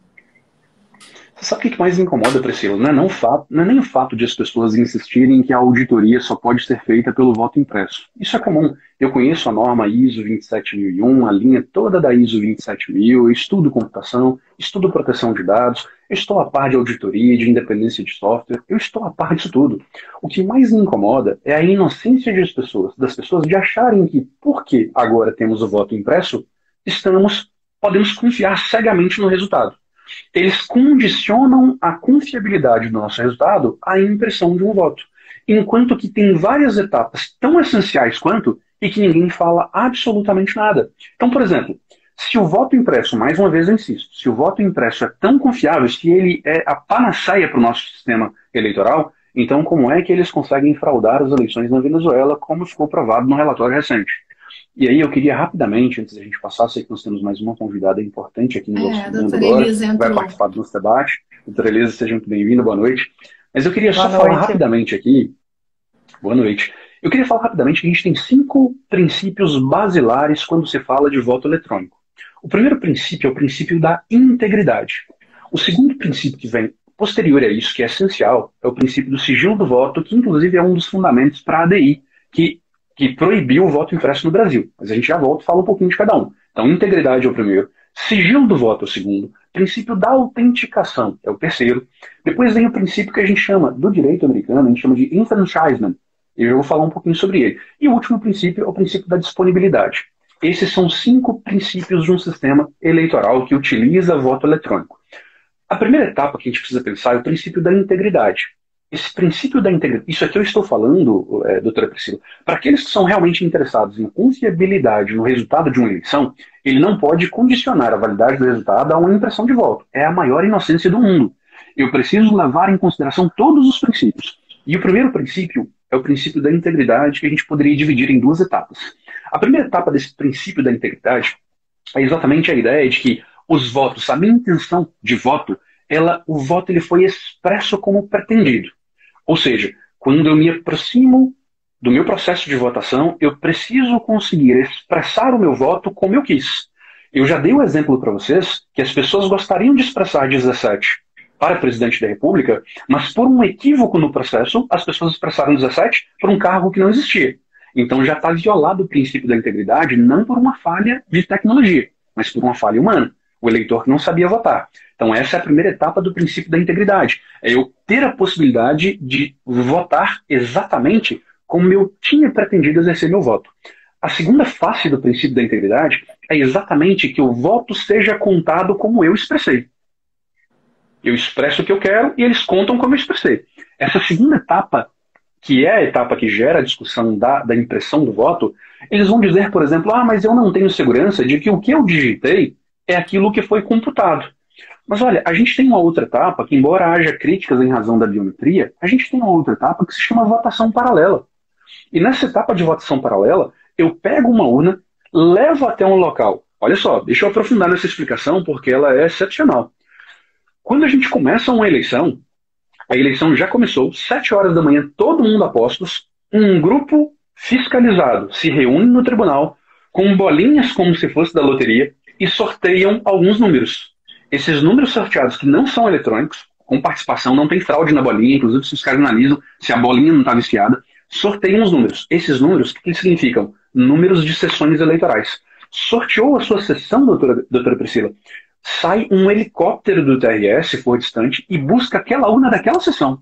Você sabe o que mais me incomoda, Priscila? Não é nem o fato de as pessoas insistirem que a auditoria só pode ser feita pelo voto impresso. Isso é comum. Eu conheço a norma ISO 27001, a linha toda da ISO 27000, eu estudo computação, estudo proteção de dados, eu estou a par de auditoria, de independência de software, eu estou a par disso tudo. O que mais me incomoda é a inocência das pessoas de acharem que, porque agora temos o voto impresso, podemos confiar cegamente no resultado. Eles condicionam a confiabilidade do nosso resultado à impressão de um voto, enquanto que tem várias etapas tão essenciais quanto e que ninguém fala absolutamente nada. Então, por exemplo, se o voto impresso, mais uma vez eu insisto, se o voto impresso é tão confiável, se ele é a panaceia para o nosso sistema eleitoral, então como é que eles conseguem fraudar as eleições na Venezuela, como ficou provado no relatório recente? E aí eu queria rapidamente, antes da gente passar, sei que nós temos mais uma convidada importante aqui no nosso mundo agora, que vai participar do nosso debate. Doutora Elisa, seja muito bem-vinda, boa noite. Mas eu queria só falar rapidamente aqui, boa noite, eu queria falar rapidamente que a gente tem 5 princípios basilares quando se fala de voto eletrônico. O primeiro princípio é o princípio da integridade. O segundo princípio que vem posterior a isso, que é essencial, é o princípio do sigilo do voto, que inclusive é um dos fundamentos para a ADI, que proibiu o voto impresso no Brasil. Mas a gente já volta e fala um pouquinho de cada um. Então, integridade é o primeiro, sigilo do voto é o segundo, princípio da autenticação é o terceiro. Depois vem o princípio que a gente chama, do direito americano, a gente chama de enfranchisement. Eu já vou falar um pouquinho sobre ele. E o último princípio é o princípio da disponibilidade. Esses são 5 princípios de um sistema eleitoral que utiliza voto eletrônico. A primeira etapa que a gente precisa pensar é o princípio da integridade. Esse princípio da integridade, isso aqui eu estou falando, doutora Priscila, para aqueles que são realmente interessados em confiabilidade no resultado de uma eleição, ele não pode condicionar a validade do resultado a uma impressão de voto. É a maior inocência do mundo. Eu preciso levar em consideração todos os princípios. E o primeiro princípio é o princípio da integridade, que a gente poderia dividir em 2 etapas. A primeira etapa desse princípio da integridade é exatamente a ideia de que os votos, a minha intenção de voto, o voto ele foi expresso como pretendido. Ou seja, quando eu me aproximo do meu processo de votação, eu preciso conseguir expressar o meu voto como eu quis. Eu já dei o exemplo para vocês que as pessoas gostariam de expressar 17 para presidente da República, mas por um equívoco no processo, as pessoas expressaram 17 por um cargo que não existia. Então já está violado o princípio da integridade, não por uma falha de tecnologia, mas por uma falha humana. O eleitor que não sabia votar. Então essa é a primeira etapa do princípio da integridade. É eu ter a possibilidade de votar exatamente como eu tinha pretendido exercer meu voto. A segunda face do princípio da integridade é exatamente que o voto seja contado como eu expressei. Eu expresso o que eu quero e eles contam como eu expressei. Essa segunda etapa, que é a etapa que gera a discussão da impressão do voto, eles vão dizer, por exemplo, mas eu não tenho segurança de que o que eu digitei é aquilo que foi computado. Mas olha, a gente tem uma outra etapa, que embora haja críticas em razão da biometria, a gente tem uma outra etapa que se chama votação paralela. E nessa etapa de votação paralela, eu pego uma urna, levo até um local. Olha só, deixa eu aprofundar nessa explicação porque ela é excepcional. Quando a gente começa uma eleição, a eleição já começou, 7 horas da manhã, todo mundo a postos, um grupo fiscalizado se reúne no tribunal com bolinhas como se fosse da loteria e sorteiam alguns números. Esses números sorteados que não são eletrônicos, com participação, não tem fraude na bolinha, inclusive os fiscais analisam se a bolinha não está viciada, sorteiam os números. Esses números, o que significam? Números de sessões eleitorais. Sorteou a sua sessão, doutora Priscila, sai um helicóptero do TRE, se for distante, e busca aquela urna daquela sessão.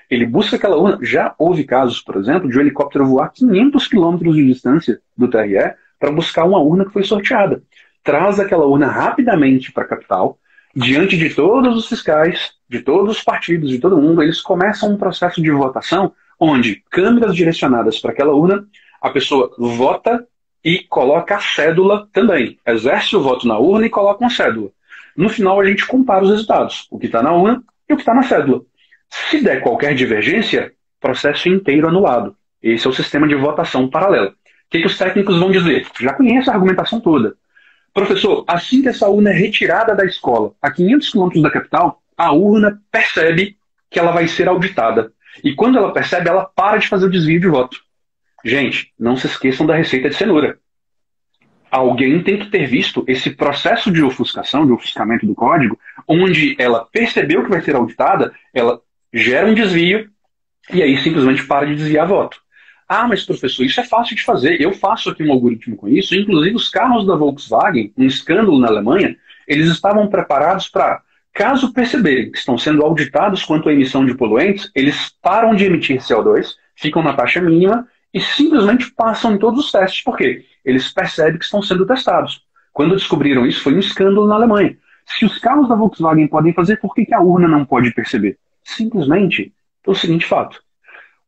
Ele busca aquela urna. Já houve casos, por exemplo, de um helicóptero voar 500 quilômetros de distância do TRE para buscar uma urna que foi sorteada. Traz aquela urna rapidamente para a capital, diante de todos os fiscais, de todos os partidos, de todo mundo, eles começam um processo de votação onde câmeras direcionadas para aquela urna, a pessoa vota e coloca a cédula também. Exerce o voto na urna e coloca uma cédula. No final, a gente compara os resultados, o que está na urna e o que está na cédula. Se der qualquer divergência, processo inteiro anulado. Esse é o sistema de votação paralela. O que os técnicos vão dizer? Já conhece a argumentação toda. Professor, assim que essa urna é retirada da escola, a 500 quilômetros da capital, a urna percebe que ela vai ser auditada. E quando ela percebe, ela para de fazer o desvio de voto. Gente, não se esqueçam da receita de cenoura. Alguém tem que ter visto esse processo de ofuscação, de ofuscamento do código, onde ela percebeu que vai ser auditada, ela gera um desvio e aí simplesmente para de desviar voto. Ah, mas professor, isso é fácil de fazer. Eu faço aqui um algoritmo com isso. Inclusive os carros da Volkswagen, um escândalo na Alemanha, eles estavam preparados para, caso perceberem que estão sendo auditados quanto à emissão de poluentes, eles param de emitir CO2, ficam na taxa mínima e simplesmente passam em todos os testes. Por quê? Eles percebem que estão sendo testados. Quando descobriram isso, foi um escândalo na Alemanha. Se os carros da Volkswagen podem fazer, por que a urna não pode perceber? Simplesmente pelo seguinte fato.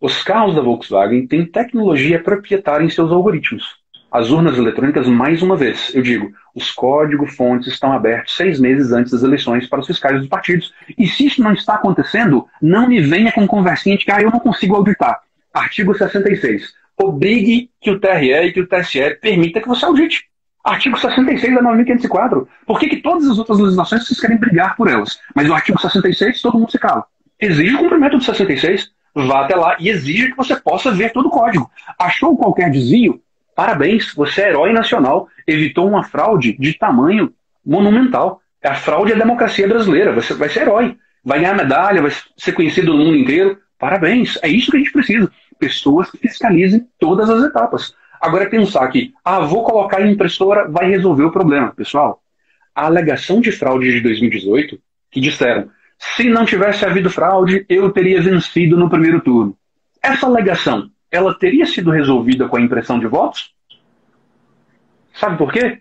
Os carros da Volkswagen têm tecnologia proprietária em seus algoritmos. As urnas eletrônicas, mais uma vez, eu digo, os códigos-fontes estão abertos 6 meses antes das eleições para os fiscais dos partidos. E se isso não está acontecendo, não me venha com conversinha de que eu não consigo auditar. Artigo 66. Obrigue que o TRE e que o TSE permita que você audite. Artigo 66 da 9.504. Por que todas as outras legislações vocês querem brigar por elas? Mas o artigo 66, todo mundo se cala. Exige o cumprimento do 66. Vá até lá e exija que você possa ver todo o código. Achou qualquer desvio? Parabéns, você é herói nacional. Evitou uma fraude de tamanho monumental. A fraude é a democracia brasileira. Você vai ser herói. Vai ganhar medalha, vai ser conhecido no mundo inteiro. Parabéns, é isso que a gente precisa. Pessoas que fiscalizem todas as etapas. Agora pensar que, vou colocar em impressora, vai resolver o problema. Pessoal, a alegação de fraude de 2018, que disseram, se não tivesse havido fraude, eu teria vencido no primeiro turno. Essa alegação, ela teria sido resolvida com a impressão de votos? Sabe por quê?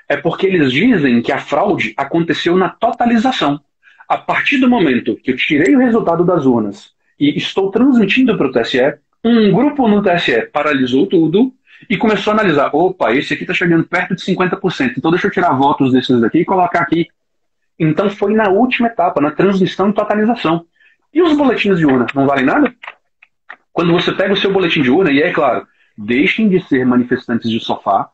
É porque eles dizem que a fraude aconteceu na totalização. A partir do momento que eu tirei o resultado das urnas e estou transmitindo para o TSE, um grupo no TSE paralisou tudo e começou a analisar. Opa, esse aqui está chegando perto de 50%, então deixa eu tirar votos desses daqui e colocar aqui. Então foi na última etapa, na transmissão e totalização. E os boletins de urna, não valem nada? Quando você pega o seu boletim de urna, e é claro, deixem de ser manifestantes de sofá,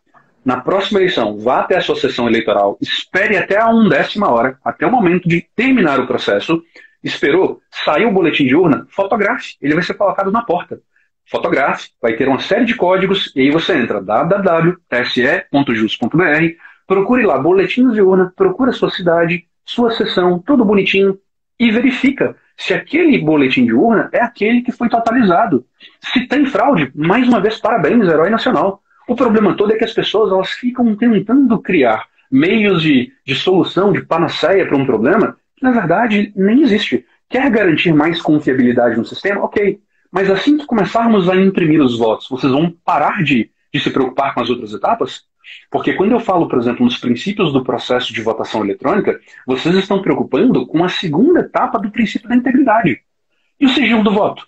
na próxima eleição, vá até a sua sessão eleitoral, espere até a 1/10 hora, até o momento de terminar o processo, esperou, saiu o boletim de urna, fotografe, ele vai ser colocado na porta. Fotografe, vai ter uma série de códigos, e aí você entra www.tse.jus.br, procure lá boletins de urna, procura a sua cidade, sua sessão, tudo bonitinho, e verifica se aquele boletim de urna é aquele que foi totalizado. Se tem fraude, mais uma vez, parabéns, herói nacional. O problema todo é que as pessoas elas ficam tentando criar meios de solução, de panaceia para um problema, que na verdade nem existe. Quer garantir mais confiabilidade no sistema? Ok. Mas assim que começarmos a imprimir os votos, vocês vão parar de se preocupar com as outras etapas? Porque quando eu falo, por exemplo, nos princípios do processo de votação eletrônica, vocês estão preocupando com a segunda etapa do princípio da integridade. E o sigilo do voto?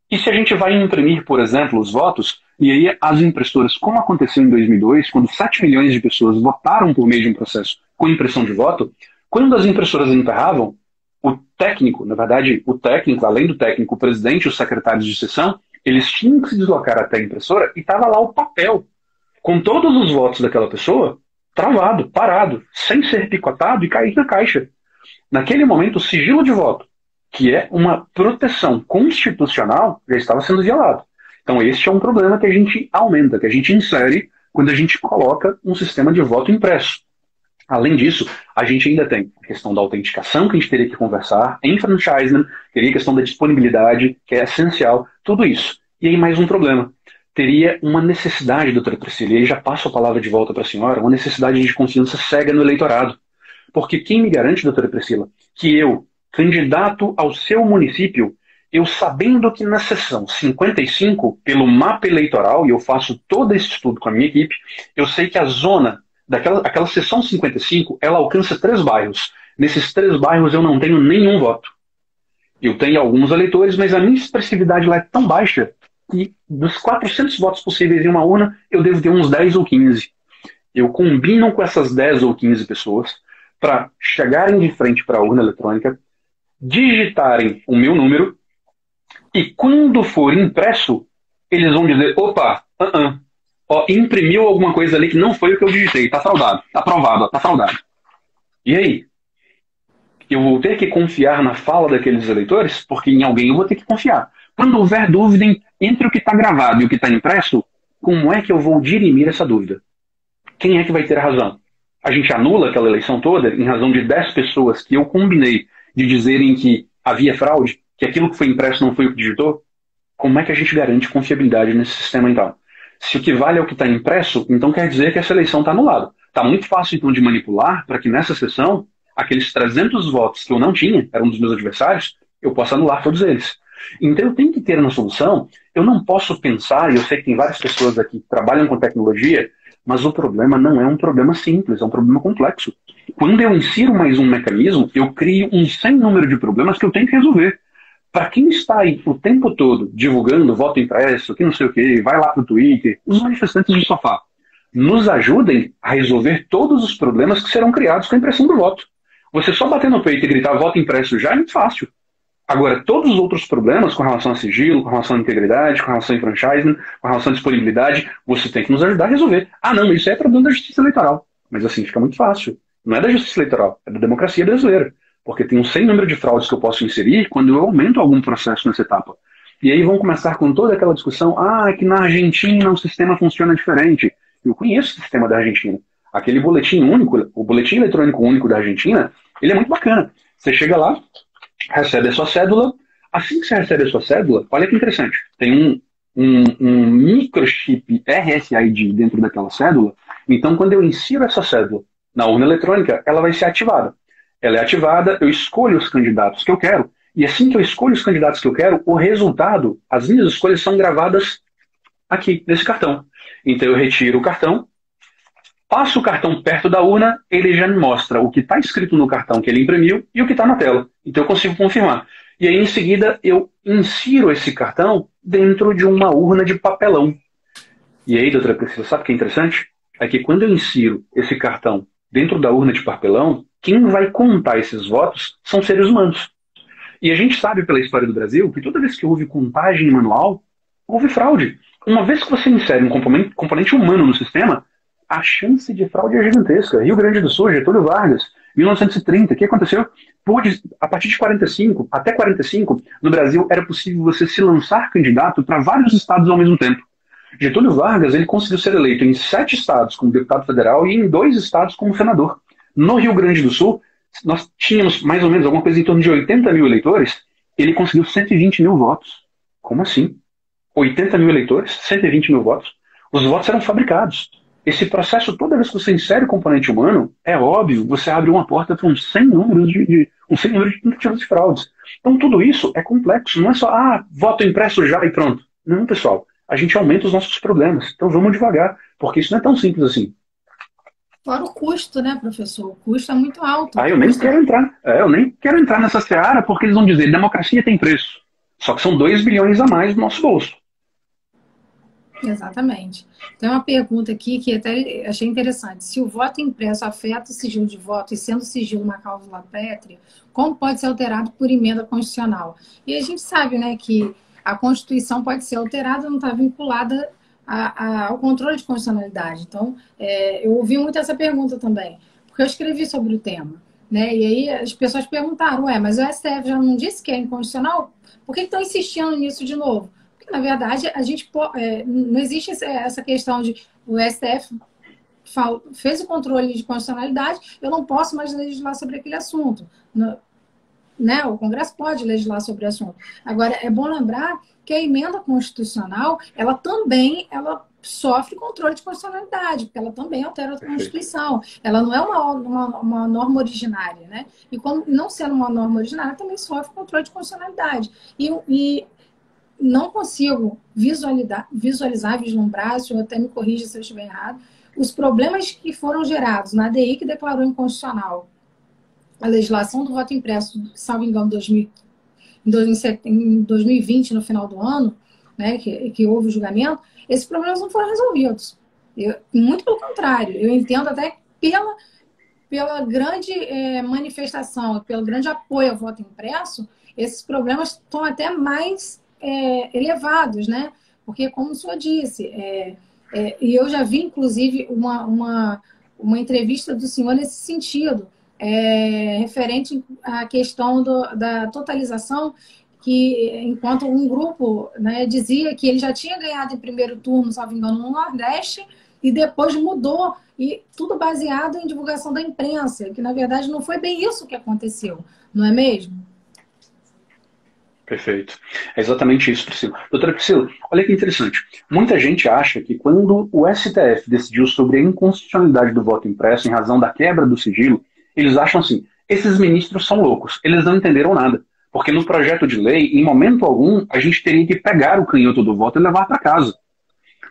E se a gente vai imprimir, por exemplo, os votos, e aí as impressoras, como aconteceu em 2002, quando 7 milhões de pessoas votaram por meio de um processo com impressão de voto, quando as impressoras emperravam, o técnico, na verdade, o técnico, além do técnico, o presidente e os secretários de sessão, eles tinham que se deslocar até a impressora e estava lá o papel, com todos os votos daquela pessoa, travado, parado, sem ser picotado e cair na caixa. Naquele momento, o sigilo de voto, que é uma proteção constitucional, já estava sendo violado. Então, este é um problema que a gente aumenta, que a gente insere quando a gente coloca um sistema de voto impresso. Além disso, a gente ainda tem a questão da autenticação, que a gente teria que conversar, enfranchisement, teria a questão da disponibilidade, que é essencial, tudo isso. E aí mais um problema. Teria uma necessidade, doutora Priscila, e aí já passo a palavra de volta para a senhora, uma necessidade de confiança cega no eleitorado. Porque quem me garante, doutora Priscila, que eu, candidato ao seu município, eu sabendo que na seção 55, pelo mapa eleitoral, e eu faço todo esse estudo com a minha equipe, eu sei que a zona aquela seção 55, ela alcança 3 bairros. Nesses 3 bairros eu não tenho nenhum voto. Eu tenho alguns eleitores, mas a minha expressividade lá é tão baixa que dos 400 votos possíveis em uma urna, eu devo ter uns 10 ou 15. Eu combino com essas 10 ou 15 pessoas para chegarem de frente para a urna eletrônica, digitarem o meu número e quando for impresso, eles vão dizer, opa, ó, imprimiu alguma coisa ali que não foi o que eu digitei, tá fraudado, tá aprovado, ó, tá fraudado. E aí? Eu vou ter que confiar na fala daqueles eleitores? Porque em alguém eu vou ter que confiar. Quando houver dúvida entre o que está gravado e o que está impresso, como é que eu vou dirimir essa dúvida? Quem é que vai ter a razão? A gente anula aquela eleição toda em razão de 10 pessoas que eu combinei de dizerem que havia fraude, que aquilo que foi impresso não foi o que digitou? Como é que a gente garante confiabilidade nesse sistema então? Se o que vale é o que está impresso, então quer dizer que essa eleição está anulada. Está muito fácil então de manipular para que nessa sessão, aqueles 300 votos que eu não tinha, eram dos meus adversários, eu possa anular todos eles. Então eu tenho que ter uma solução, eu não posso pensar, e eu sei que tem várias pessoas aqui que trabalham com tecnologia, mas o problema não é um problema simples, é um problema complexo. Quando eu insiro mais um mecanismo, eu crio um sem número de problemas que eu tenho que resolver. Para quem está aí o tempo todo divulgando voto impresso, que não sei o que, vai lá para o Twitter, os manifestantes do sofá, nos ajudem a resolver todos os problemas que serão criados com a impressão do voto. Você só bater no peito e gritar voto impresso já é muito fácil. Agora, todos os outros problemas com relação a sigilo, com relação à integridade, com relação a enfranchisement, com relação à disponibilidade, você tem que nos ajudar a resolver. Ah, não, isso é problema da justiça eleitoral. Mas assim, fica muito fácil. Não é da justiça eleitoral, é da democracia brasileira. Porque tem um sem número de fraudes que eu posso inserir quando eu aumento algum processo nessa etapa. E aí vão começar com toda aquela discussão, é que na Argentina o sistema funciona diferente. Eu conheço o sistema da Argentina. Aquele boletim único, o boletim eletrônico único da Argentina, ele é muito bacana. Você chega lá, recebe a sua cédula. Assim que você recebe a sua cédula, olha que interessante. Tem um microchip RFID dentro daquela cédula. Então, quando eu insiro essa cédula na urna eletrônica, ela vai ser ativada. Ela é ativada, eu escolho os candidatos que eu quero. E assim que eu escolho os candidatos que eu quero, o resultado, as minhas escolhas são gravadas aqui, nesse cartão. Então eu retiro o cartão, passo o cartão perto da urna, ele já me mostra o que está escrito no cartão que ele imprimiu e o que está na tela. Então eu consigo confirmar. E aí em seguida eu insiro esse cartão dentro de uma urna de papelão. E aí, doutora Priscila, sabe o que é interessante? É que quando eu insiro esse cartão dentro da urna de papelão, quem vai contar esses votos são seres humanos. E a gente sabe pela história do Brasil que toda vez que houve contagem manual, houve fraude. Uma vez que você insere um componente humano no sistema, a chance de fraude é gigantesca. Rio Grande do Sul, Getúlio Vargas, 1930, o que aconteceu? A partir de 45, até 45, no Brasil era possível você se lançar candidato para vários estados ao mesmo tempo. Getúlio Vargas ele conseguiu ser eleito em 7 estados como deputado federal e em 2 estados como senador. No Rio Grande do Sul, nós tínhamos mais ou menos alguma coisa em torno de 80 mil eleitores, ele conseguiu 120 mil votos. Como assim? 80 mil eleitores, 120 mil votos? Os votos eram fabricados. Esse processo, toda vez que você insere o componente humano, é óbvio, você abre uma porta para um sem número de tentativas de fraudes. Então tudo isso é complexo, não é só, voto impresso já e pronto. Não, pessoal, a gente aumenta os nossos problemas. Então vamos devagar, porque isso não é tão simples assim. Fora o custo, né, professor? O custo é muito alto. Eu nem quero entrar. Eu nem quero entrar nessa seara porque eles vão dizer democracia tem preço. Só que são 2 bilhões a mais no nosso bolso. Exatamente. Tem uma pergunta aqui que até achei interessante. Se o voto impresso afeta o sigilo de voto e sendo o sigilo uma cláusula pétrea, como pode ser alterado por emenda constitucional? E a gente sabe, né, que a Constituição pode ser alterada, não está vinculada ao controle de constitucionalidade. Então, eu ouvi muito essa pergunta também, porque eu escrevi sobre o tema, né? E aí as pessoas perguntaram, mas o STF já não disse que é inconstitucional? Por que estão insistindo nisso de novo? Na verdade, a gente não existe essa questão de o STF fez o controle de constitucionalidade, eu não posso mais legislar sobre aquele assunto. Né? O Congresso pode legislar sobre o assunto. Agora, é bom lembrar que a emenda constitucional, ela também sofre controle de constitucionalidade, porque ela também altera a Constituição. Ela não é uma norma originária, né? E como não sendo uma norma originária, também sofre controle de constitucionalidade. E não consigo vislumbrar, se eu até me corrija se eu estiver errado, os problemas que foram gerados na ADI que declarou inconstitucional a legislação do voto impresso, salvo engano, em 2020, no final do ano, né, que houve o julgamento, esses problemas não foram resolvidos. Muito pelo contrário, eu entendo até pela grande manifestação, pelo grande apoio ao voto impresso, esses problemas estão até mais elevados, né? Porque, como o senhor disse, e eu já vi, inclusive, uma entrevista do senhor nesse sentido, referente à questão da totalização, que enquanto um grupo, né, dizia que ele já tinha ganhado em primeiro turno, salvo engano, no Nordeste, e depois mudou, e tudo baseado em divulgação da imprensa, que na verdade não foi bem isso que aconteceu, não é mesmo? Perfeito. É exatamente isso, Priscila. Doutora Priscila, olha que interessante. Muita gente acha que quando o STF decidiu sobre a inconstitucionalidade do voto impresso em razão da quebra do sigilo, eles acham assim, esses ministros são loucos, eles não entenderam nada. Porque no projeto de lei, em momento algum, a gente teria que pegar o canhoto do voto e levar para casa.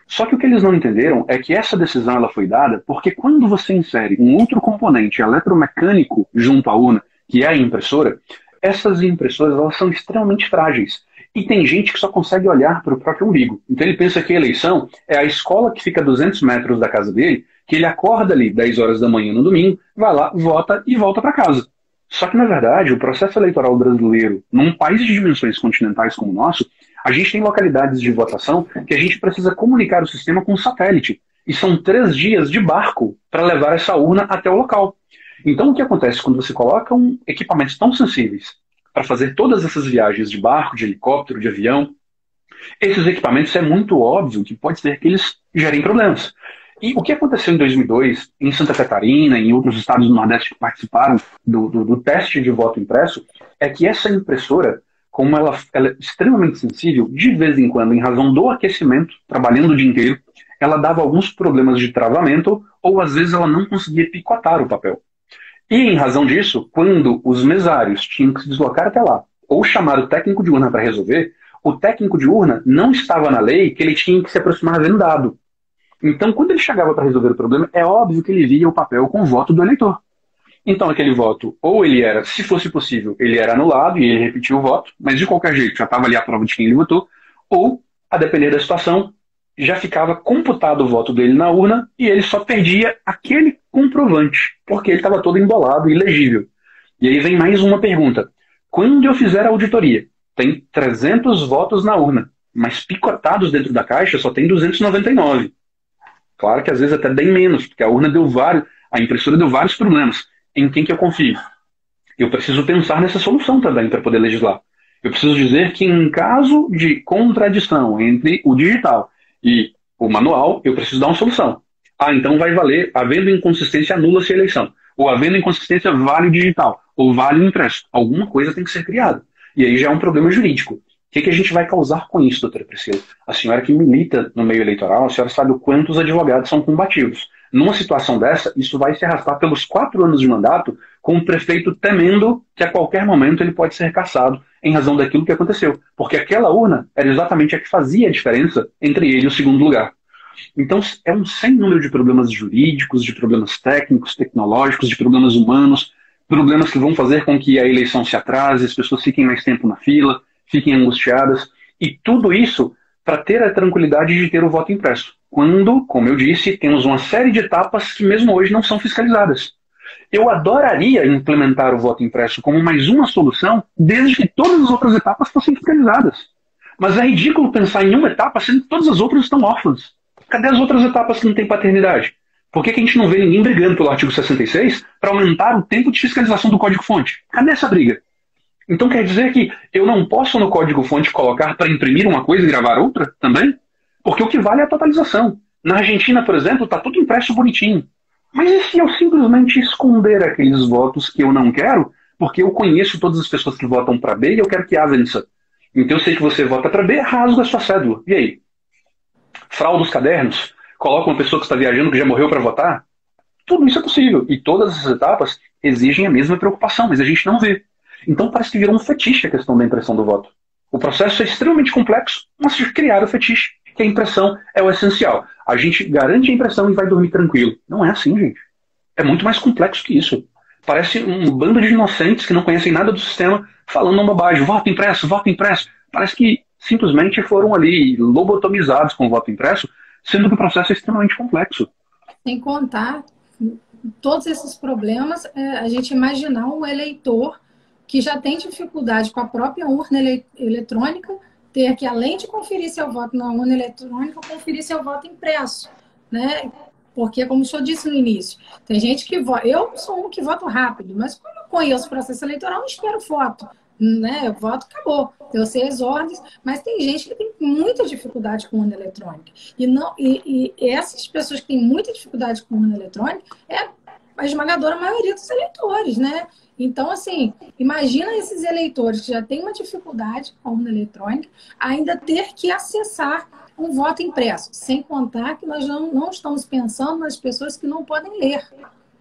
Só que o que eles não entenderam é que essa decisão ela foi dada porque quando você insere um outro componente eletromecânico junto à urna, que é a impressora, essas impressoras elas são extremamente frágeis. E tem gente que só consegue olhar para o próprio umbigo. Então ele pensa que a eleição é a escola que fica a 200 metros da casa dele, que ele acorda ali 10 horas da manhã no domingo, vai lá, vota e volta para casa. Só que, na verdade, o processo eleitoral brasileiro, num país de dimensões continentais como o nosso, a gente tem localidades de votação que a gente precisa comunicar o sistema com satélite. E são 3 dias de barco para levar essa urna até o local. Então, o que acontece quando você coloca equipamentos tão sensíveis para fazer todas essas viagens de barco, de helicóptero, de avião, esses equipamentos é muito óbvio que pode ser que eles gerem problemas. E o que aconteceu em 2002, em Santa Catarina, em outros estados do Nordeste que participaram do teste de voto impresso, é que essa impressora, como ela é extremamente sensível, de vez em quando, em razão do aquecimento, trabalhando o dia inteiro, ela dava alguns problemas de travamento ou às vezes ela não conseguia picotar o papel. E em razão disso, quando os mesários tinham que se deslocar até lá ou chamar o técnico de urna para resolver, o técnico de urna não estava na lei que ele tinha que se aproximar vendado. Então, quando ele chegava para resolver o problema, é óbvio que ele via o papel com o voto do eleitor. Então, aquele voto, ou ele era, se fosse possível, ele era anulado e ele repetia o voto, mas de qualquer jeito já estava ali a prova de quem ele votou, ou, a depender da situação, já ficava computado o voto dele na urna e ele só perdia aquele comprovante, porque ele estava todo embolado e ilegível. E aí vem mais uma pergunta. Quando eu fizer a auditoria, tem 300 votos na urna, mas picotados dentro da caixa só tem 299. Claro que às vezes até bem menos, porque a impressora deu vários problemas. Em quem que eu confio? Eu preciso pensar nessa solução também para poder legislar. Eu preciso dizer que em caso de contradição entre o digital e o manual, eu preciso dar uma solução. Então vai valer, havendo inconsistência, anula-se a eleição. Ou havendo inconsistência, vale o digital. Ou vale o impresso. Alguma coisa tem que ser criada. E aí já é um problema jurídico. O que a gente vai causar com isso, doutora Priscila? A senhora que milita no meio eleitoral, a senhora sabe o quanto os advogados são combativos. Numa situação dessa, isso vai se arrastar pelos 4 anos de mandato, com o prefeito temendo que a qualquer momento ele pode ser cassado em razão daquilo que aconteceu. Porque aquela urna era exatamente a que fazia a diferença entre ele e o segundo lugar. Então é um sem número de problemas jurídicos, de problemas técnicos, tecnológicos, de problemas humanos, problemas que vão fazer com que a eleição se atrase, as pessoas fiquem mais tempo na fila, fiquem angustiadas, e tudo isso para ter a tranquilidade de ter o voto impresso. Quando, como eu disse, temos uma série de etapas que mesmo hoje não são fiscalizadas. Eu adoraria implementar o voto impresso como mais uma solução, desde que todas as outras etapas fossem fiscalizadas. Mas é ridículo pensar em uma etapa, sendo que todas as outras estão órfãs. Cadê as outras etapas que não têm paternidade? Por que a gente não vê ninguém brigando pelo artigo 66 para aumentar o tempo de fiscalização do código-fonte? Cadê essa briga? Então quer dizer que eu não posso no código-fonte colocar para imprimir uma coisa e gravar outra também? Porque o que vale é a totalização. Na Argentina, por exemplo, está tudo impresso bonitinho. Mas e se eu simplesmente esconder aqueles votos que eu não quero, porque eu conheço todas as pessoas que votam para B e eu quero que A vença? Então eu sei que você vota para B, rasga a sua cédula. E aí? Fraude os cadernos? Coloca uma pessoa que está viajando que já morreu para votar? Tudo isso é possível. E todas essas etapas exigem a mesma preocupação, mas a gente não vê. Então parece que virou um fetiche a questão da impressão do voto. O processo é extremamente complexo, mas criaram o fetiche, que a impressão é o essencial. A gente garante a impressão e vai dormir tranquilo. Não é assim, gente. É muito mais complexo que isso. Parece um bando de inocentes que não conhecem nada do sistema falando uma bobagem. Voto impresso, voto impresso. Parece que simplesmente foram ali lobotomizados com o voto impresso, sendo que o processo é extremamente complexo. Sem contar todos esses problemas, a gente imaginar um eleitor que já tem dificuldade com a própria urna eletrônica, ter que, além de conferir seu voto na urna eletrônica, conferir seu voto impresso, né? Porque, como o senhor disse no início, tem gente que vota... Eu sou um que voto rápido, mas como eu conheço o processo eleitoral, não espero foto, né? Eu voto, acabou. Eu sei as ordens, mas tem gente que tem muita dificuldade com urna eletrônica. E essas pessoas que têm muita dificuldade com urna eletrônica é a esmagadora maioria dos eleitores, né? Então, assim, imagina esses eleitores que já têm uma dificuldade com a urna eletrônica, ainda ter que acessar um voto impresso, sem contar que nós não estamos pensando nas pessoas que não podem ler,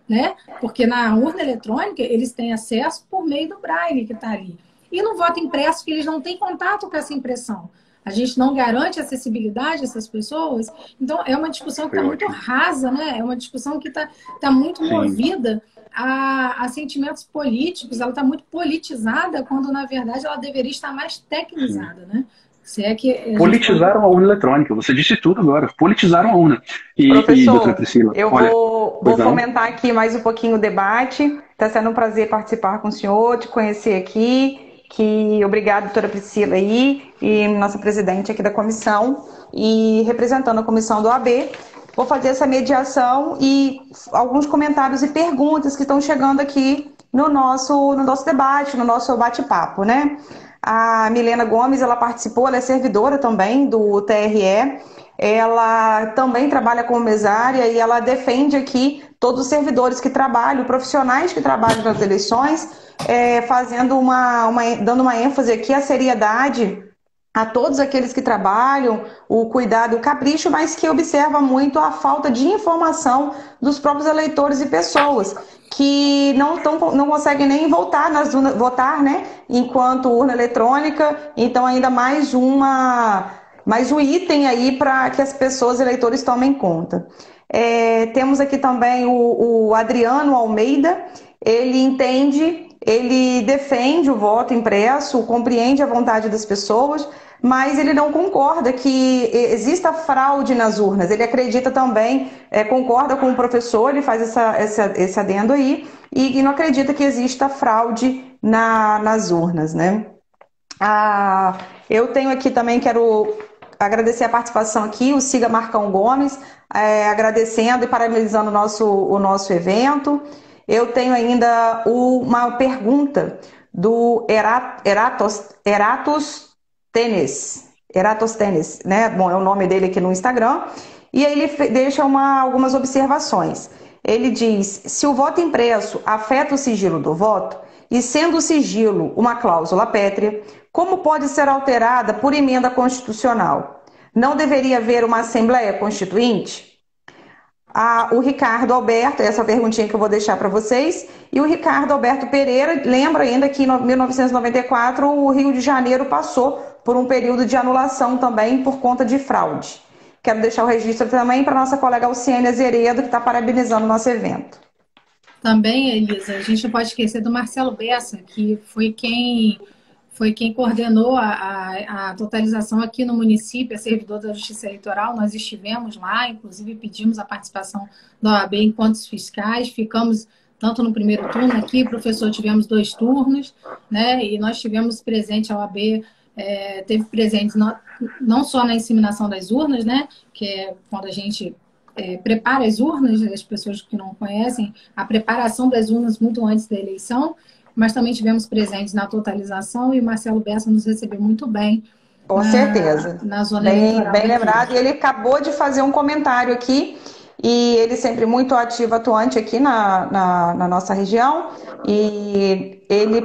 né? Porque na urna eletrônica eles têm acesso por meio do braille que está ali. E no voto impresso, que eles não têm contato com essa impressão. A gente não garante acessibilidade a essas pessoas. Então, é uma discussão que está muito rasa, né? É uma discussão que está muito movida a sentimentos políticos. Ela está muito politizada, quando, na verdade, ela deveria estar mais tecnizada, né? Se é que politizaram a urna eletrônica. Você disse tudo agora. Politizaram a urna. Professor, doutora Priscila, eu vou fomentar aqui mais um pouquinho o debate. Está sendo um prazer participar com o senhor, te conhecer aqui. Obrigada, doutora Priscila aí, e nossa presidente aqui da comissão, e representando a comissão do AB, vou fazer essa mediação e alguns comentários e perguntas que estão chegando aqui no nosso debate, no nosso bate-papo, né? A Milena Gomes, ela participou, ela é servidora também do TRE, ela também trabalha como mesária e ela defende aqui todos os servidores que trabalham, profissionais que trabalham nas eleições, dando uma ênfase aqui à seriedade a todos aqueles que trabalham, o cuidado, o capricho, mas que observa muito a falta de informação dos próprios eleitores e pessoas que não conseguem nem votar votar, né? Enquanto urna eletrônica, então ainda mais um item aí para que as pessoas, eleitores, tomem conta. Temos aqui também o Adriano Almeida, ele defende o voto impresso, compreende a vontade das pessoas, mas ele não concorda que exista fraude nas urnas. Ele acredita também, concorda com o professor, ele faz esse adendo aí, e não acredita que exista fraude nas urnas, né? Eu tenho aqui também, quero agradecer a participação aqui, o Siga Marcão Gomes, agradecendo e parabenizando o nosso evento. Eu tenho ainda uma pergunta do Eratos Tenes, né? Bom, é o nome dele aqui no Instagram. E aí ele deixa algumas observações. Ele diz: se o voto impresso afeta o sigilo do voto, e sendo o sigilo uma cláusula pétrea, como pode ser alterada por emenda constitucional? Não deveria haver uma Assembleia Constituinte? O Ricardo Alberto, essa perguntinha que eu vou deixar para vocês, e o Ricardo Alberto Pereira lembra ainda que em 1994 o Rio de Janeiro passou por um período de anulação também por conta de fraude. Quero deixar o registro também para a nossa colega Alciene Azeredo, que está parabenizando o nosso evento. Também, Elisa, a gente não pode esquecer do Marcelo Bessa, que foi foi quem coordenou a totalização aqui no município, é servidor da Justiça Eleitoral. Nós estivemos lá, inclusive pedimos a participação da OAB enquanto fiscais, ficamos tanto no primeiro turno aqui, professor, tivemos 2 turnos, né? E nós tivemos presente, a OAB teve presente não só na inseminação das urnas, né? Que é quando a gente prepara as urnas, as pessoas que não conhecem, a preparação das urnas muito antes da eleição, mas também tivemos presentes na totalização e o Marcelo Bessa nos recebeu muito bem. Com certeza. Na zona eleitoral. Bem lembrado. E ele acabou de fazer um comentário aqui, e ele sempre muito ativo, atuante aqui na nossa região, e ele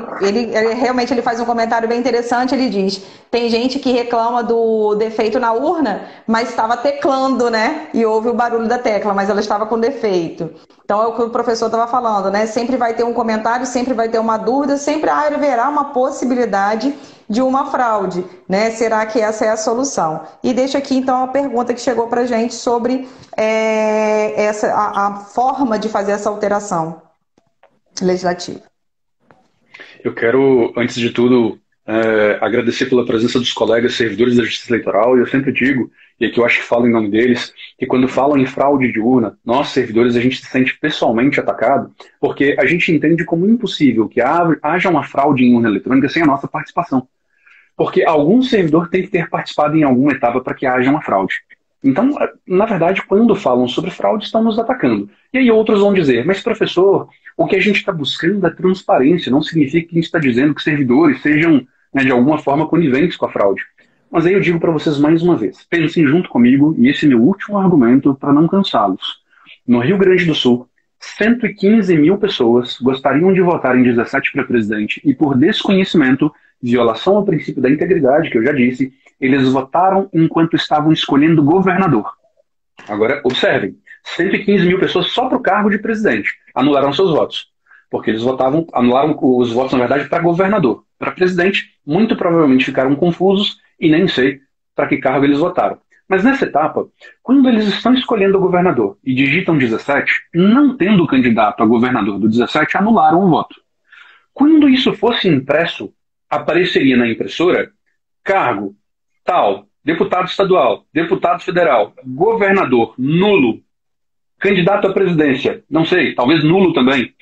realmente ele faz um comentário bem interessante. Ele diz: tem gente que reclama do defeito na urna, mas estava teclando, né? E ouve o barulho da tecla, mas ela estava com defeito. Então é o que o professor estava falando, né? Sempre vai ter um comentário, sempre vai ter uma dúvida, sempre haverá uma possibilidade de uma fraude, né? Será que essa é a solução? E deixa aqui então a pergunta que chegou para a gente sobre a forma de fazer essa alteração legislativa. Eu quero, antes de tudo, agradecer pela presença dos colegas servidores da Justiça Eleitoral. E eu sempre digo, e aqui eu acho que falo em nome deles, que quando falam em fraude de urna, nós, servidores, a gente se sente pessoalmente atacado, porque a gente entende como impossível que haja uma fraude em urna eletrônica sem a nossa participação. Porque algum servidor tem que ter participado em alguma etapa para que haja uma fraude. Então, na verdade, quando falam sobre fraude, estão nos atacando. E aí outros vão dizer: mas professor, o que a gente está buscando é transparência, não significa que a gente está dizendo que servidores sejam, né, de alguma forma coniventes com a fraude. Mas aí eu digo para vocês mais uma vez, pensem junto comigo, e esse é meu último argumento para não cansá-los. No Rio Grande do Sul, 115 mil pessoas gostariam de votar em 17 para presidente e, por desconhecimento, violação ao princípio da integridade, que eu já disse, eles votaram enquanto estavam escolhendo governador. Agora, observem, 115 mil pessoas só para o cargo de presidente anularam seus votos, porque eles anularam os votos, na verdade, para governador. Para presidente, muito provavelmente ficaram confusos e nem sei para que cargo eles votaram. Mas nessa etapa, quando eles estão escolhendo o governador e digitam 17, não tendo o candidato a governador do 17, anularam o voto. Quando isso fosse impresso, apareceria na impressora cargo tal, deputado estadual, deputado federal, governador, nulo, candidato à presidência, não sei, talvez nulo também.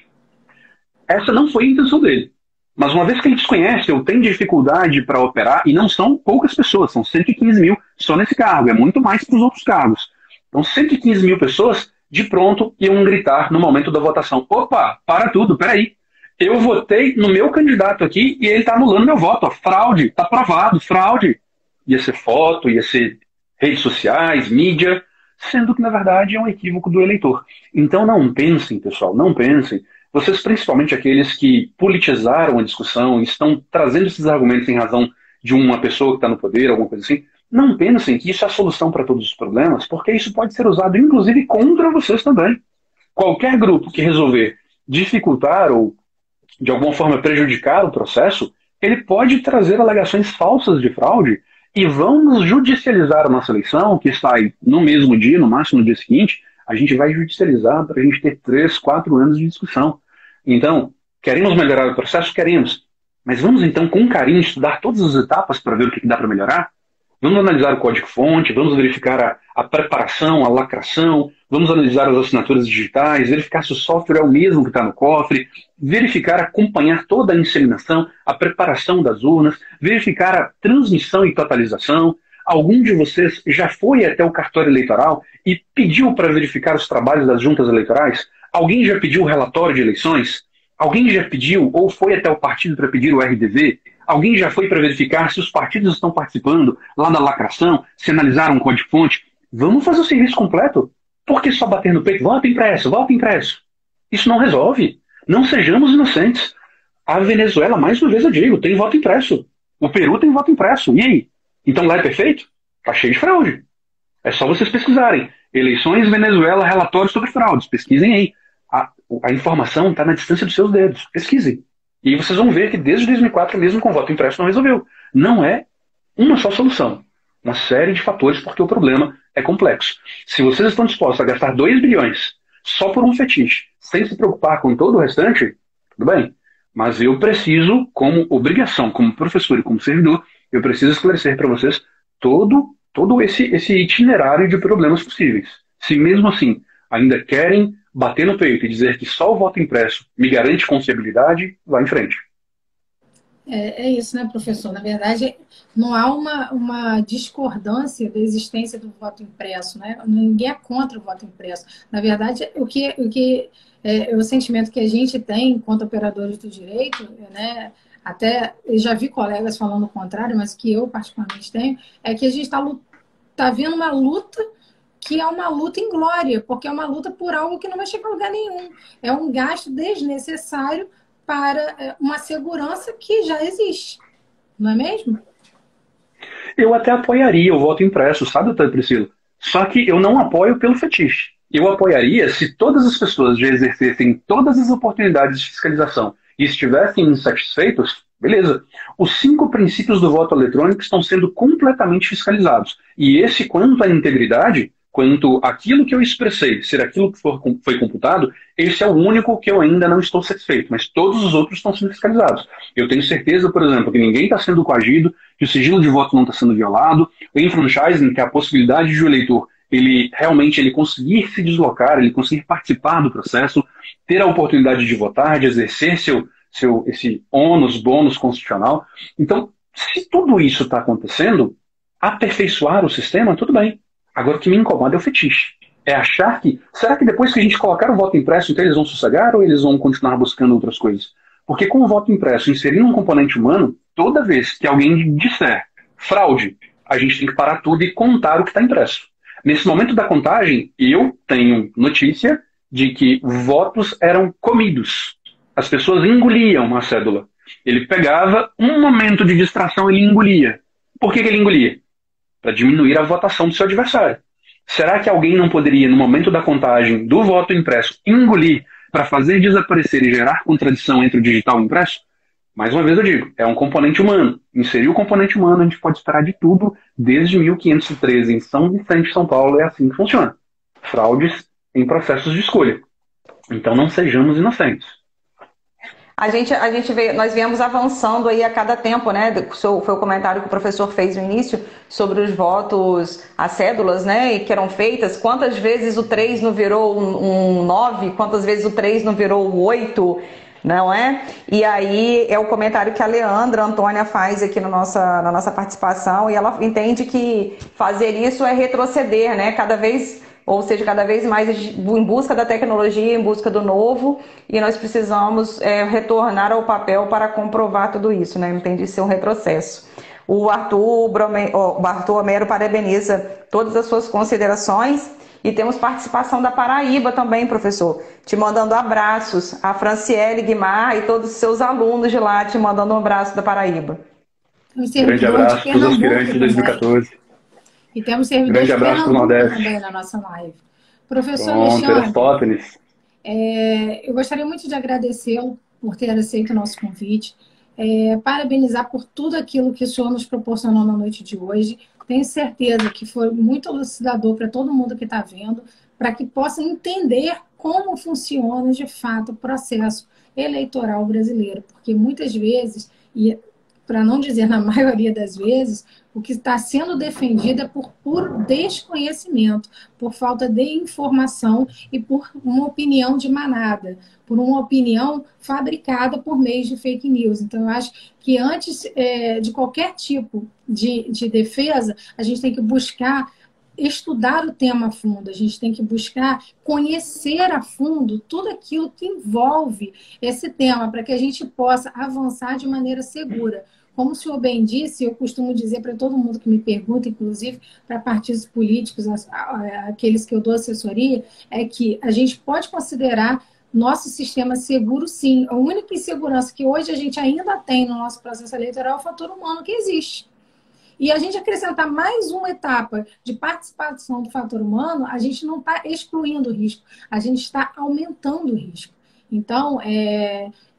Essa não foi a intenção dele. Mas uma vez que ele desconhece ou tem dificuldade para operar, e não são poucas pessoas, são 115 mil só nesse cargo, é muito mais para os outros cargos. Então 115 mil pessoas, de pronto, iam gritar no momento da votação: opa, para tudo, peraí. Eu votei no meu candidato aqui e ele está anulando meu voto. Ó, fraude, está provado, fraude. Ia ser foto, ia ser redes sociais, mídia, sendo que, na verdade, é um equívoco do eleitor. Então não pensem, pessoal, não pensem. Vocês, principalmente aqueles que politizaram a discussão e estão trazendo esses argumentos em razão de uma pessoa que está no poder, alguma coisa assim, não pensem que isso é a solução para todos os problemas, porque isso pode ser usado, inclusive, contra vocês também. Qualquer grupo que resolver dificultar ou de alguma forma prejudicar o processo, ele pode trazer alegações falsas de fraude e vão nos judicializar a nossa eleição, que sai no mesmo dia, no máximo no dia seguinte. A gente vai judicializar para a gente ter 3, 4 anos de discussão. Então, queremos melhorar o processo? Queremos. Mas vamos então, com carinho, estudar todas as etapas para ver o que dá para melhorar? Vamos analisar o código-fonte, vamos verificar a preparação, a lacração, vamos analisar as assinaturas digitais, verificar se o software é o mesmo que está no cofre, verificar, acompanhar toda a inseminação, a preparação das urnas, verificar a transmissão e totalização. Algum de vocês já foi até o cartório eleitoral e pediu para verificar os trabalhos das juntas eleitorais? Alguém já pediu o relatório de eleições? Alguém já pediu ou foi até o partido para pedir o RDV? Alguém já foi para verificar se os partidos estão participando lá da lacração, se analisaram o código-fonte? Vamos fazer o serviço completo. Por que só bater no peito? Voto impresso, voto impresso. Isso não resolve. Não sejamos inocentes. A Venezuela, mais uma vez eu digo, tem voto impresso. O Peru tem voto impresso. E aí? Então lá é perfeito? Está cheio de fraude. É só vocês pesquisarem. Eleições Venezuela, relatório sobre fraudes. Pesquisem aí. A informação está na distância dos seus dedos. Pesquisem. E vocês vão ver que desde 2004, mesmo com voto impresso, não resolveu. Não é uma só solução. Uma série de fatores, porque o problema é complexo. Se vocês estão dispostos a gastar 2 bilhões só por um fetiche, sem se preocupar com todo o restante, tudo bem. Mas eu preciso, como obrigação, como professor e como servidor, eu preciso esclarecer para vocês todo esse itinerário de problemas possíveis. Se mesmo assim ainda querem bater no peito e dizer que só o voto impresso me garante confiabilidade, vá em frente. É isso, né, professor? Na verdade, não há uma discordância da existência do voto impresso, né? Ninguém é contra o voto impresso. Na verdade, o sentimento que a gente tem enquanto operadores do direito, né? Até eu já vi colegas falando o contrário, mas que eu particularmente tenho, é que a gente tá vendo uma luta que é uma luta inglória, porque é uma luta por algo que não vai chegar a lugar nenhum. É um gasto desnecessário para uma segurança que já existe, não é mesmo? Eu até apoiaria o voto impresso, sabe, doutora Priscila? Só que eu não apoio pelo fetiche. Eu apoiaria se todas as pessoas já exercessem todas as oportunidades de fiscalização e estivessem insatisfeitos, beleza. Os 5 princípios do voto eletrônico estão sendo completamente fiscalizados. E esse, quanto à integridade, quanto àquilo que eu expressei ser aquilo que foi computado, esse é o único que eu ainda não estou satisfeito, mas todos os outros estão sendo fiscalizados. Eu tenho certeza, por exemplo, que ninguém está sendo coagido, que o sigilo de voto não está sendo violado, o enfranchising, que é a possibilidade de o eleitor ele conseguir se deslocar, ele conseguir participar do processo, ter a oportunidade de votar, de exercer esse ônus, bônus constitucional. Então, se tudo isso está acontecendo, aperfeiçoar o sistema, tudo bem. Agora, o que me incomoda é o fetiche. É achar que, será que depois que a gente colocar o voto impresso, então eles vão sossegar ou eles vão continuar buscando outras coisas? Porque com o voto impresso, inserindo um componente humano, toda vez que alguém disser fraude, a gente tem que parar tudo e contar o que está impresso. Nesse momento da contagem, eu tenho notícia de que votos eram comidos. As pessoas engoliam a cédula. Ele pegava um momento de distração, ele engolia. Por que ele engolia? Para diminuir a votação do seu adversário. Será que alguém não poderia, no momento da contagem do voto impresso, engolir para fazer desaparecer e gerar contradição entre o digital e o impresso? Mais uma vez eu digo, é um componente humano. Inserir o componente humano, a gente pode esperar de tudo desde 1513 em São Vicente, São Paulo, é assim que funciona. Fraudes em processos de escolha. Então não sejamos inocentes. Nós viemos avançando aí a cada tempo, né? Foi o comentário que o professor fez no início sobre os votos, as cédulas, né? Que eram feitas. Quantas vezes o 3 não virou um 9? Quantas vezes o 3 não virou um 8? Não é? E aí é o comentário que a Leandra Antônia faz aqui na nossa participação, e ela entende que fazer isso é retroceder, né? Cada vez mais em busca da tecnologia, em busca do novo, e nós precisamos retornar ao papel para comprovar tudo isso, né? Entende ser um retrocesso. O Arthur Homero parabeniza todas as suas considerações. E temos participação da Paraíba também, professor, te mandando abraços. A Franciele Guimar e todos os seus alunos de lá te mandando um abraço da Paraíba. Grande abraço para os aspirantes de 2014. E temos servidores de Pernambuco também na nossa live. Professor Alexandre, eu gostaria muito de agradecê-lo por ter aceito o nosso convite, parabenizar por tudo aquilo que o senhor nos proporcionou na noite de hoje. Tenho certeza que foi muito elucidador para todo mundo que está vendo, para que possa entender como funciona de fato o processo eleitoral brasileiro. Porque muitas vezes, e para não dizer na maioria das vezes, o que está sendo defendido é por puro desconhecimento, por falta de informação e por uma opinião de manada, por uma opinião fabricada por meios de fake news. Então, eu acho que antes de qualquer tipo de defesa, a gente tem que buscar estudar o tema a fundo, a gente tem que buscar conhecer a fundo tudo aquilo que envolve esse tema, para que a gente possa avançar de maneira segura. Como o senhor bem disse, eu costumo dizer para todo mundo que me pergunta, inclusive para partidos políticos, aqueles que eu dou assessoria, é que a gente pode considerar nosso sistema seguro, sim. A única insegurança que hoje a gente ainda tem no nosso processo eleitoral é o fator humano que existe. E a gente acrescentar mais uma etapa de participação do fator humano, a gente não está excluindo o risco, a gente está aumentando o risco. Então,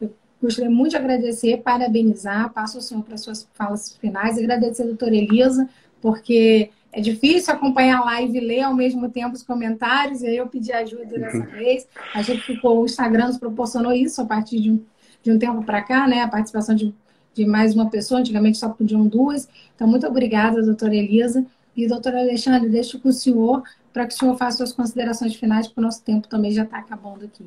eu gostaria muito de agradecer, parabenizar, passo o senhor para as suas falas finais, agradecer a doutora Elisa, porque é difícil acompanhar a live e ler ao mesmo tempo os comentários, e aí eu pedi ajuda dessa vez. A gente ficou, o Instagram nos proporcionou isso a partir de um tempo para cá, né, a participação de mais uma pessoa, antigamente só podiam duas. Então, muito obrigada, doutora Elisa. E, doutor Alexandre, deixo com o senhor para que o senhor faça suas considerações finais, porque o nosso tempo também já está acabando aqui.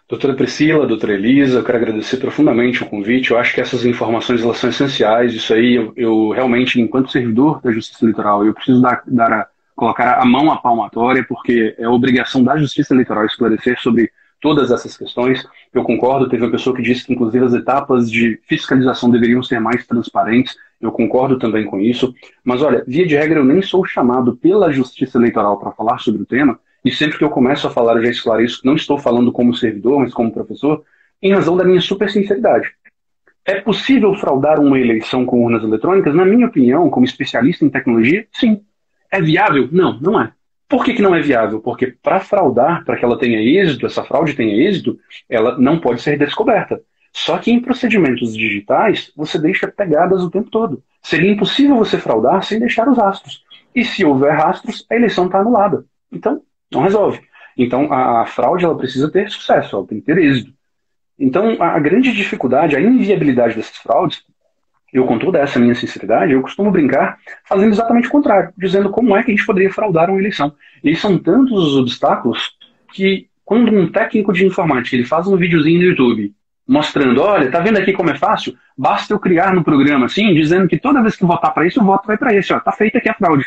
Doutora Priscila, doutora Elisa, eu quero agradecer profundamente o convite. Eu acho que essas informações elas são essenciais. Isso aí, eu realmente, enquanto servidor da Justiça Eleitoral, eu preciso colocar a mão à palmatória, porque é obrigação da Justiça Eleitoral esclarecer sobre todas essas questões. Eu concordo, teve uma pessoa que disse que, inclusive, as etapas de fiscalização deveriam ser mais transparentes. Eu concordo também com isso. Mas, olha, via de regra, eu nem sou chamado pela Justiça Eleitoral para falar sobre o tema. E sempre que eu começo a falar, eu já esclareço que não estou falando como servidor, mas como professor, em razão da minha super sinceridade. É possível fraudar uma eleição com urnas eletrônicas? Na minha opinião, como especialista em tecnologia, sim. É viável? Não, não é. Por que não é viável? Porque para fraudar, para que ela tenha êxito, essa fraude tenha êxito, ela não pode ser descoberta. Só que em procedimentos digitais, você deixa pegadas o tempo todo. Seria impossível você fraudar sem deixar os rastros. E se houver rastros, a eleição está anulada. Então, não resolve. Então, a fraude ela precisa ter sucesso, ela tem que ter êxito. Então, a grande dificuldade, a inviabilidade dessas fraudes, eu com toda essa minha sinceridade, eu costumo brincar fazendo exatamente o contrário, dizendo como é que a gente poderia fraudar uma eleição. E são tantos os obstáculos que quando um técnico de informática ele faz um videozinho no YouTube mostrando, olha, tá vendo aqui como é fácil? Basta eu criar no programa assim, dizendo que toda vez que eu votar para esse, o voto vai para esse, ó, tá feita aqui a fraude.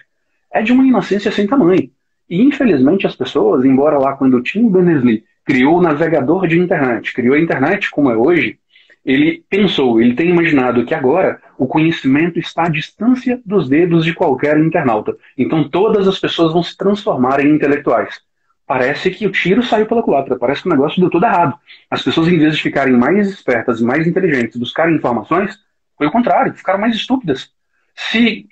É de uma inocência sem tamanho. E infelizmente as pessoas, embora lá quando o Tim Berners-Lee criou o navegador de internet, criou a internet como é hoje, ele pensou, ele tem imaginado que agora o conhecimento está à distância dos dedos de qualquer internauta. Então todas as pessoas vão se transformar em intelectuais. Parece que o tiro saiu pela culatra, parece que o negócio deu tudo errado. As pessoas, em vez de ficarem mais espertas e mais inteligentes, buscarem informações, foi o contrário, ficaram mais estúpidas. Se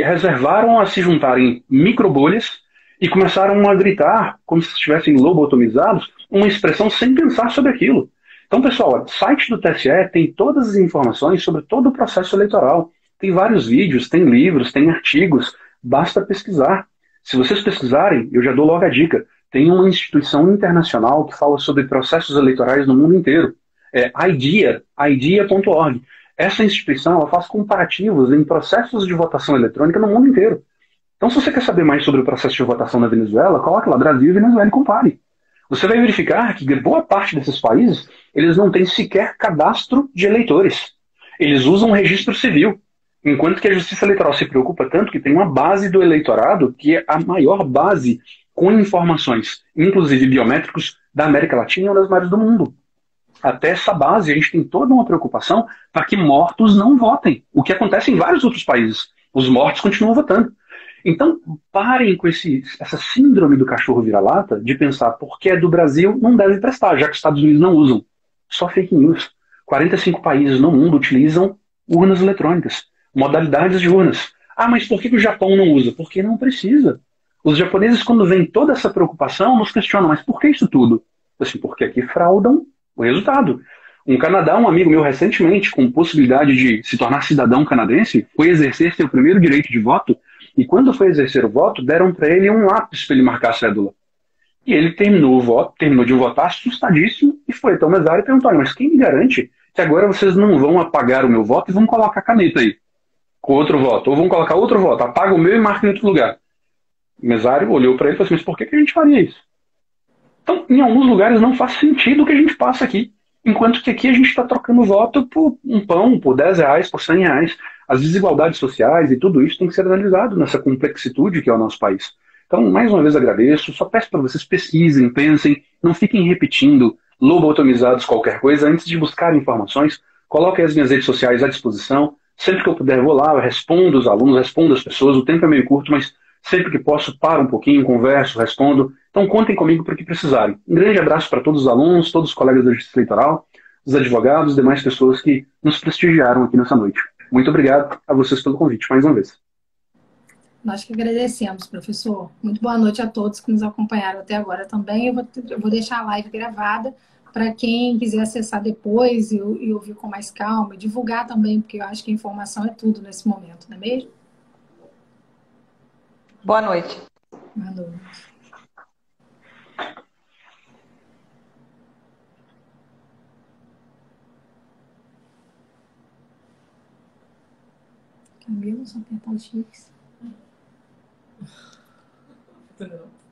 reservaram a se juntarem em microbolhas e começaram a gritar, como se estivessem lobotomizados, uma expressão sem pensar sobre aquilo. Então, pessoal, o site do TSE tem todas as informações sobre todo o processo eleitoral. Tem vários vídeos, tem livros, tem artigos, basta pesquisar. Se vocês pesquisarem, eu já dou logo a dica, tem uma instituição internacional que fala sobre processos eleitorais no mundo inteiro. É IDEA.org. Essa instituição ela faz comparativos em processos de votação eletrônica no mundo inteiro. Então, se você quer saber mais sobre o processo de votação na Venezuela, coloque lá Brasil e Venezuela e compare. Você vai verificar que boa parte desses países, eles não têm sequer cadastro de eleitores. Eles usam um registro civil. Enquanto que a Justiça Eleitoral se preocupa tanto que tem uma base do eleitorado, que é a maior base com informações, inclusive biométricos, da América Latina e uma das maiores do mundo. Até essa base, a gente tem toda uma preocupação para que mortos não votem. O que acontece em vários outros países. Os mortos continuam votando. Então, parem com essa síndrome do cachorro vira-lata de pensar porque é do Brasil, não deve prestar, já que os Estados Unidos não usam. Só fake news. 45 países no mundo utilizam urnas eletrônicas, modalidades de urnas. Ah, mas por que o Japão não usa? Porque não precisa. Os japoneses, quando vem toda essa preocupação, nos questionam, mas por que isso tudo? Assim, porque aqui fraudam o resultado. Um amigo meu recentemente, com possibilidade de se tornar cidadão canadense, foi exercer seu primeiro direito de voto, e quando foi exercer o voto, deram para ele um lápis para ele marcar a cédula. E ele terminou o voto, terminou de votar assustadíssimo, e foi até o mesário e perguntou, mas quem me garante que agora vocês não vão apagar o meu voto e vão colocar a caneta aí, com outro voto, ou vão colocar outro voto, apaga o meu e marca em outro lugar. O mesário olhou para ele e falou assim, mas por que a gente faria isso? Então, em alguns lugares não faz sentido o que a gente passa aqui. Enquanto que aqui a gente está trocando voto por um pão, por R$ 10, por R$ 100. As desigualdades sociais e tudo isso tem que ser analisado nessa complexitude que é o nosso país. Então, mais uma vez agradeço. Só peço para vocês pesquisem, pensem, não fiquem repetindo lobotomizados qualquer coisa antes de buscar informações. Coloquem as minhas redes sociais à disposição. Sempre que eu puder, vou lá, eu respondo os alunos, respondo as pessoas. O tempo é meio curto, mas sempre que posso, paro um pouquinho, converso, respondo. Então, contem comigo para o que precisarem. Um grande abraço para todos os alunos, todos os colegas da Justiça Eleitoral, os advogados e demais pessoas que nos prestigiaram aqui nessa noite. Muito obrigado a vocês pelo convite, mais uma vez. Nós que agradecemos, professor. Muito boa noite a todos que nos acompanharam até agora também. Eu vou deixar a live gravada para quem quiser acessar depois e ouvir com mais calma, e divulgar também, porque eu acho que a informação é tudo nesse momento, não é mesmo? Boa noite. Boa noite. Camila, só apertar o X. Não.